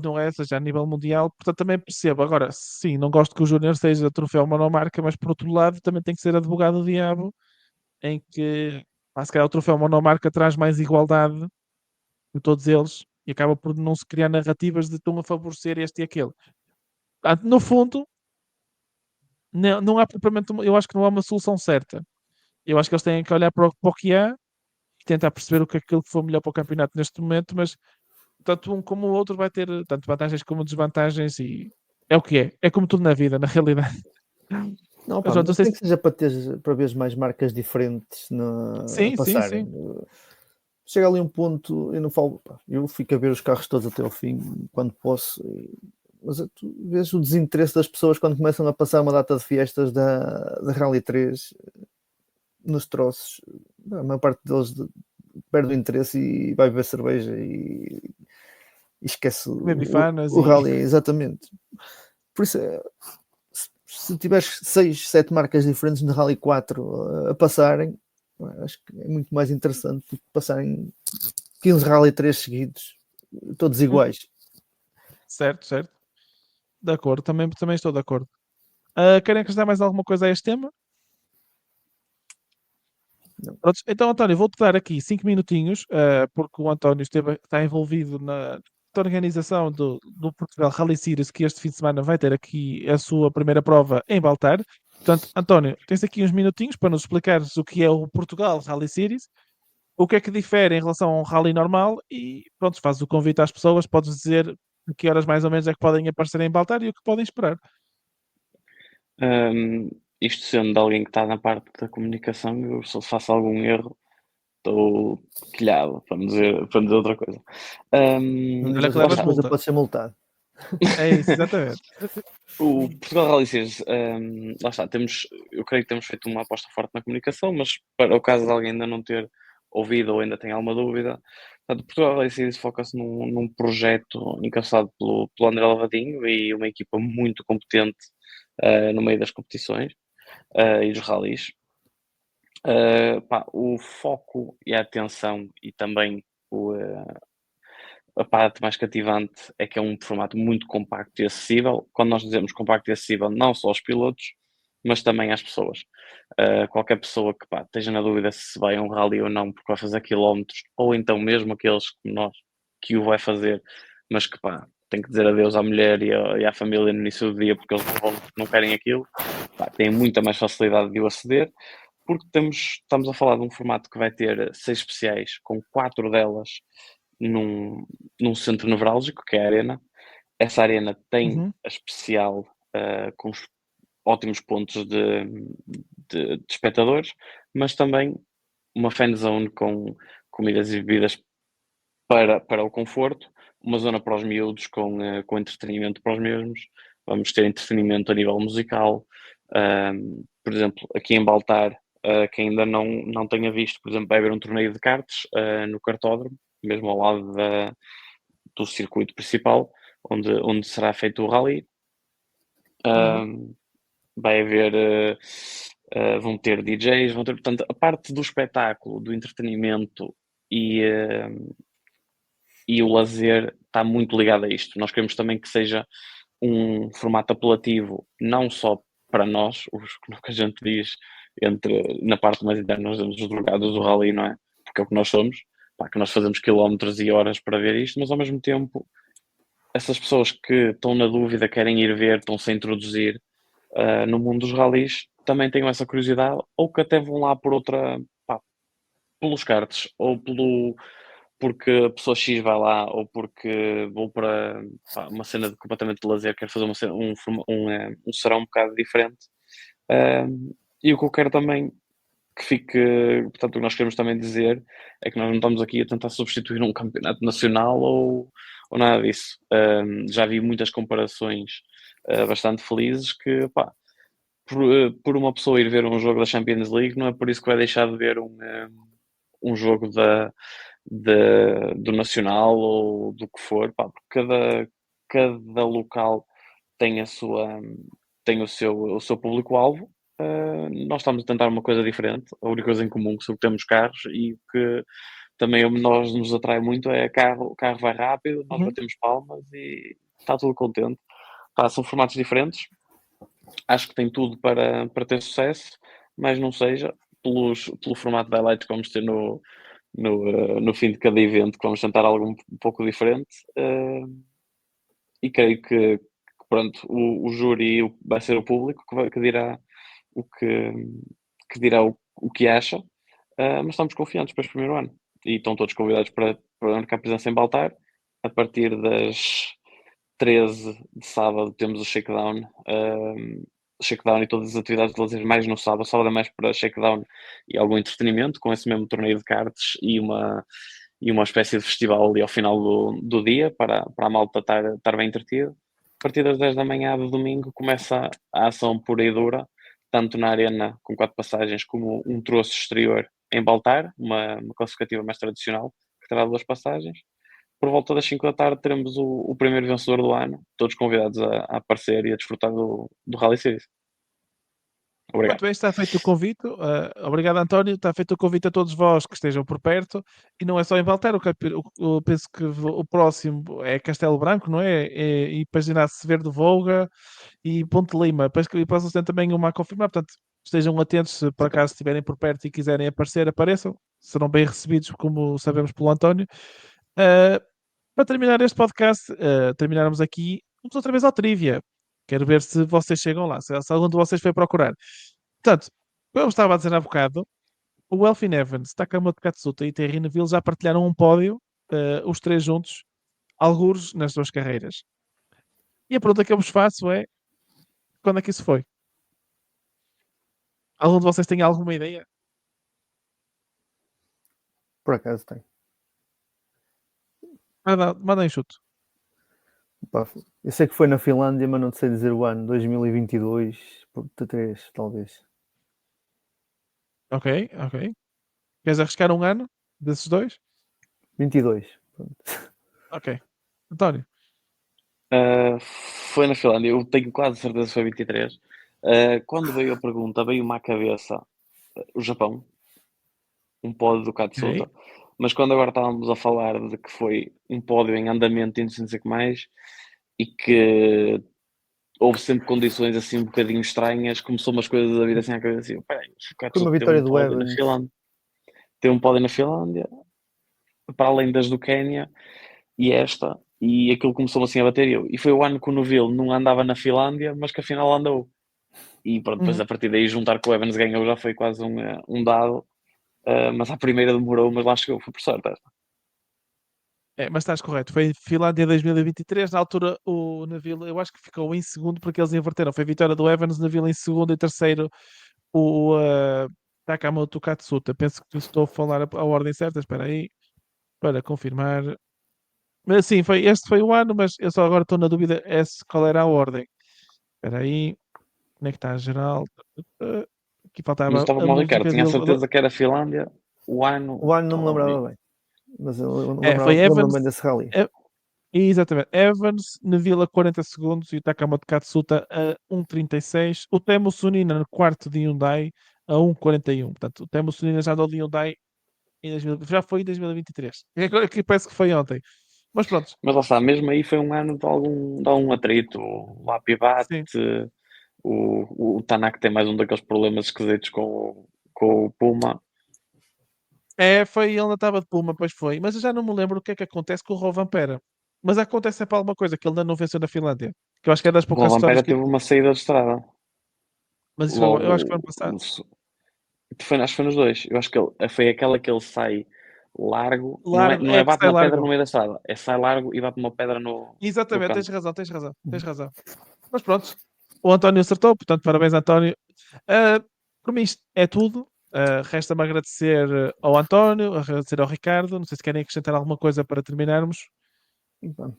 não é, seja a nível mundial, portanto também percebo. Agora, sim, não gosto que o Júnior seja troféu monomarca, mas por outro lado também tem que ser advogado do diabo, em que, se calhar o troféu monomarca traz mais igualdade de todos eles e acaba por não se criar narrativas de estão a favorecer este e aquele. Portanto, no fundo, não há propriamente, eu acho que não há uma solução certa. Eu acho que eles têm que olhar para o que há e tentar perceber o que é aquilo que for melhor para o campeonato neste momento, mas tanto um como o outro vai ter tanto vantagens como desvantagens e é o que é. É como tudo na vida, na realidade. Não, Mas pá, pronto, não mas sei nem se... que seja para ver mais marcas diferentes a Sim, sim, passarem. sim. Chega ali um ponto, eu não falo, pá, eu fico a ver os carros todos até ao fim, quando posso, mas tu vês o desinteresse das pessoas quando começam a passar uma data de fiestas da Rally 3 nos troços. A maior parte deles perde o interesse e vai beber cerveja e esquece Babyfanas o e... Rally, exatamente. Por isso, se tiveres 6, 7 marcas diferentes no Rally 4 a passarem, acho que é muito mais interessante do que passarem 15 Rally 3 seguidos, todos iguais. Certo, certo. De acordo, também estou de acordo. Querem acrescentar mais alguma coisa a este tema? Não. Pronto, então, António, vou-te dar aqui 5 minutinhos, porque o António está envolvido na organização do Portugal Rally Series, que este fim de semana vai ter aqui a sua primeira prova em Baltar. Portanto, António, tens aqui uns minutinhos para nos explicares o que é o Portugal Rally Series, o que é que difere em relação a um rally normal e, pronto, fazes o convite às pessoas, podes dizer a que horas mais ou menos é que podem aparecer em Baltar e o que podem esperar. Isto sendo de alguém que está na parte da comunicação, eu se faço algum erro, estou quilhado, para não dizer outra coisa. Olha que Lá levas Qualquer está. coisa multa. pode ser multado. É isso, exatamente. O Portugal Rally Series, lá está, eu creio que temos feito uma aposta forte na comunicação, mas para o caso de alguém ainda não ter ouvido ou ainda tem alguma dúvida, portanto, o Portugal Rally Series foca-se num projeto encabeçado pelo André Lavadinho e uma equipa muito competente no meio das competições e dos rallies. O foco e a atenção e também a parte mais cativante é que é um formato muito compacto e acessível. Quando nós dizemos compacto e acessível, não só aos pilotos, mas também às pessoas. Qualquer pessoa que esteja na dúvida se vai a um rally ou não, porque vai fazer quilómetros, ou então mesmo aqueles como nós, que o vai fazer, mas que tem que dizer adeus à mulher e à família no início do dia porque eles não querem aquilo, têm muita mais facilidade de o aceder, porque estamos a falar de um formato que vai ter 6 especiais, com 4 delas num centro nevrálgico, que é a Arena. Essa Arena tem Uhum. a especial com os ótimos pontos de espectadores, mas também uma fan zone com comidas e bebidas para o conforto, uma zona para os miúdos com entretenimento para os mesmos. Vamos ter entretenimento a nível musical. Por exemplo, aqui em Baltar, quem ainda não tenha visto, por exemplo, vai haver um torneio de karts no kartódromo, mesmo ao lado do circuito principal, onde será feito o rally. Vai haver, vão ter DJs, portanto, a parte do espetáculo, do entretenimento e o lazer está muito ligado a isto. Nós queremos também que seja um formato apelativo, não só para nós, o que a gente diz na parte mais interna, nós temos os drogados do rally, não é? Porque é o que nós somos, que nós fazemos quilómetros e horas para ver isto, mas ao mesmo tempo, essas pessoas que estão na dúvida, querem ir ver, estão-se a introduzir no mundo dos rallies, também tenham essa curiosidade, ou que até vão lá pelos karts, ou porque a pessoa X vai lá, ou porque vou para uma cena completamente de lazer, quero fazer um serão um bocado diferente. E o que eu quero também que fique, portanto, o que nós queremos também dizer é que nós não estamos aqui a tentar substituir um campeonato nacional ou nada disso. Já vi muitas comparações bastante felizes que, por uma pessoa ir ver um jogo da Champions League, não é por isso que vai deixar de ver um jogo do Nacional ou do que for, porque cada local tem o seu público-alvo. Nós estamos a tentar uma coisa diferente, a única coisa em comum que temos carros e que também nós nos atrai muito é o carro vai rápido, nós Uhum. batemos palmas e está tudo contente. São formatos diferentes, acho que tem tudo para ter sucesso, mas não seja pelo formato de highlights que vamos ter no fim de cada evento, que vamos tentar algo um pouco diferente. E creio que pronto, o júri vai ser o público que dirá o que dirá o que acha, mas estamos confiantes para este primeiro ano. E estão todos convidados para marcar presença em Baltar. A partir das 13 de sábado temos o shakedown, shakedown e todas as atividades de lazer mais no sábado. Sábado é mais para shakedown e algum entretenimento, com esse mesmo torneio de cartas e uma espécie de festival ali ao final do dia, para a malta estar bem entretida. A partir das 10 da manhã de domingo começa a ação pura e dura, tanto na arena com 4 passagens, como um troço exterior em Baltar, uma classificativa mais tradicional, que terá 2 passagens. Por volta das 5 da tarde teremos o primeiro vencedor do ano, todos convidados a aparecer e a desfrutar do Rally Series. Muito Obrigado. bem, está feito o convite. Obrigado, António. Está feito o convite a todos vós que estejam por perto. E não é só em Valter, penso que o próximo é Castelo Branco, não é? E Página Severo Volga e Ponte Lima. E possam ter também uma a confirmar. Portanto, estejam atentos se por acaso estiverem por perto e quiserem aparecer, apareçam. Serão bem recebidos, como sabemos pelo António. Para terminar este podcast, terminarmos aqui, vamos outra vez ao Trivia. Quero ver se vocês chegam lá, se algum de vocês foi procurar. Portanto, como eu estava a dizer há bocado, o Elfyn Evans, Takamoto Katsuta e Terry Neville já partilharam um pódio, os três juntos, algures nas suas carreiras. E a pergunta que eu vos faço é: quando é que isso foi? Algum de vocês tem alguma ideia? Por acaso tem. Mandem chute. Pá, eu sei que foi na Finlândia, mas não sei dizer o ano. 2022, 3, talvez. Ok. Queres arriscar um ano desses dois? 22. Pronto. Ok. António. Foi na Finlândia, eu tenho quase certeza que foi 23. Quando veio a pergunta, veio-me à cabeça o Japão, um pódio do Katsuta. Ok. Mas quando agora estávamos a falar de que foi um pódio em andamento e não sei o que mais, e que houve sempre condições assim um bocadinho estranhas, começou umas coisas a vir assim à cabeça assim, peraí, o Foi uma Katsuta vitória teve um do pódio na Evans. Finlândia. Teve um pódio na Finlândia, para além das do Quénia, e aquilo começou assim a bater eu. E foi o ano que o Neville não andava na Finlândia, mas que afinal andou. E pronto, depois a partir daí juntar que o Evans ganhou já foi quase um dado. Mas à primeira demorou, mas lá chegou, foi por sorte esta. Mas estás correto. Foi Finlândia 2023. Na altura, o Neville, eu acho que ficou em segundo porque eles inverteram. Foi vitória do Evans, Neville em segundo e terceiro o Takamoto Katsuta. Penso que estou a falar a ordem certa. Espera aí, para confirmar. Mas sim, este foi o ano, mas eu só agora estou na dúvida qual era a ordem. Espera aí, onde é que está a geral? Aqui faltava Mas estava a mal, Ricardo, música tinha a dele. certeza que era Finlândia, o ano. O ano não me estava ali. lembrava bem. Mas eu Foi Evans. lembro-me desse rally. Exatamente. Evans, Neville a 40 segundos e o Takamoto Katsuta a 1,36. O Temo Sunina no quarto de Hyundai a 1,41. Portanto, o Temo Sunina já andou de Hyundai já foi em 2023. Agora que parece que foi ontem. Mas pronto, Mas lá está, mesmo aí foi um ano de algum atrito. O Lapibat, sim. o Tanak tem mais um daqueles problemas esquisitos com o Puma. Foi, ele ainda estava de Puma, pois foi. Mas eu já não me lembro o que é que acontece com o Rovanpera. Mas acontece sempre alguma coisa, que ele ainda não venceu na Finlândia. Que eu acho que é das O poucas histórias Rovanpera que. teve uma saída de estrada. Mas isso eu acho que foi ano Logo, passado. acho que foi nos dois. Eu acho que foi aquela que ele sai largo, Largo, não é é que bate sai uma pedra largo. no meio da estrada, é sai largo e bate uma pedra no Exatamente, tens canto. razão, tens razão, tens razão. Mas pronto, o António acertou, portanto, parabéns, António. Por mim, isto é tudo. Resta-me agradecer ao António, agradecer ao Ricardo. Não sei se querem acrescentar alguma coisa para terminarmos. Então,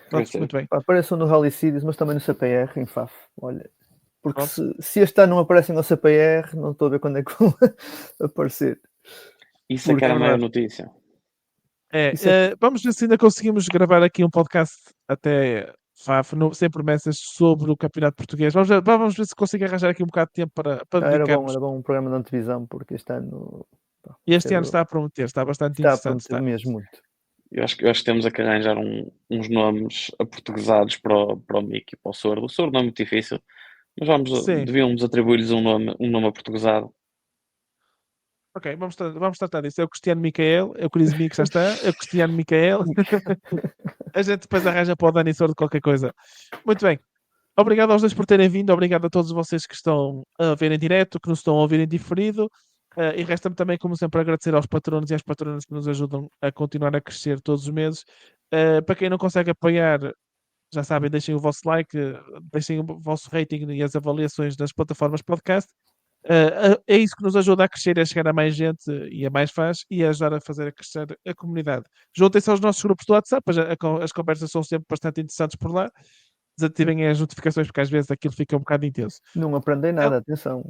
Pronto, muito bem. apareçam no Rally Series, mas também no CPR, em FAF. Olha, porque Pronto. se este ano não aparecem no CPR, não estou a ver quando é que vão aparecer. Isso é que era a maior notícia. Vamos ver se ainda conseguimos gravar aqui um podcast até FAF, sem promessas, sobre o Campeonato Português. Vamos ver se consigo arranjar aqui um bocado de tempo para dedicarmos. Era bom um programa de antevisão, porque este ano. E este ano está a prometer, está bastante está interessante. Está a prometer mesmo muito. Eu acho que temos que arranjar uns nomes aportuguesados para o Mickey e para o Sordo. O Sordo não é muito difícil, mas devíamos atribuir-lhes um nome aportuguesado. Ok, vamos tratar disso. É o Cristiano Micael, é o Chris que já está, é o Cristiano Micael. A gente depois arranja para o Dani Sordo qualquer coisa. Muito bem. Obrigado aos dois por terem vindo. Obrigado a todos vocês que estão a ver em direto, que nos estão a ouvir em diferido. E resta-me também, como sempre, agradecer aos patronos e às patronas que nos ajudam a continuar a crescer todos os meses. Para quem não consegue apoiar, já sabem, deixem o vosso like, deixem o vosso rating e as avaliações das plataformas podcast. É isso que nos ajuda a crescer, a chegar a mais gente e a mais fãs e a ajudar a fazer a crescer a comunidade. Juntem-se aos nossos grupos do WhatsApp, as conversas são sempre bastante interessantes por lá. Desativem as notificações porque às vezes aquilo fica um bocado intenso. Não aprendem nada, atenção,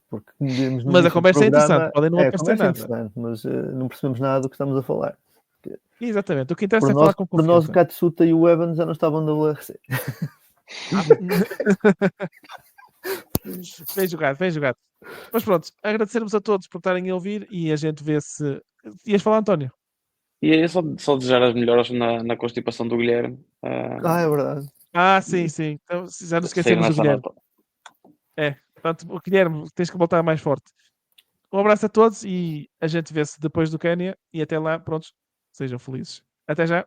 porque como dizemos no Mas a início do conversa é interessante, programa, podem não a aprender conversa é nada. interessante, mas não percebemos nada do que estamos a falar. Exatamente, o que interessa Por é falar nós, com por nós o confiança. Katsuta e o Evans já não estavam na WRC. Bem jogado, bem jogado. Mas pronto, agradecermos a todos por estarem a ouvir e a gente vê se. Ias falar, António? E é só desejar as melhoras na constipação do Guilherme. É verdade. Sim. Então, já nos Siga esquecemos do nessa Guilherme. nota. Portanto, o Guilherme, tens que voltar mais forte. Um abraço a todos e a gente vê-se depois do Quénia. E até lá, prontos, sejam felizes. Até já.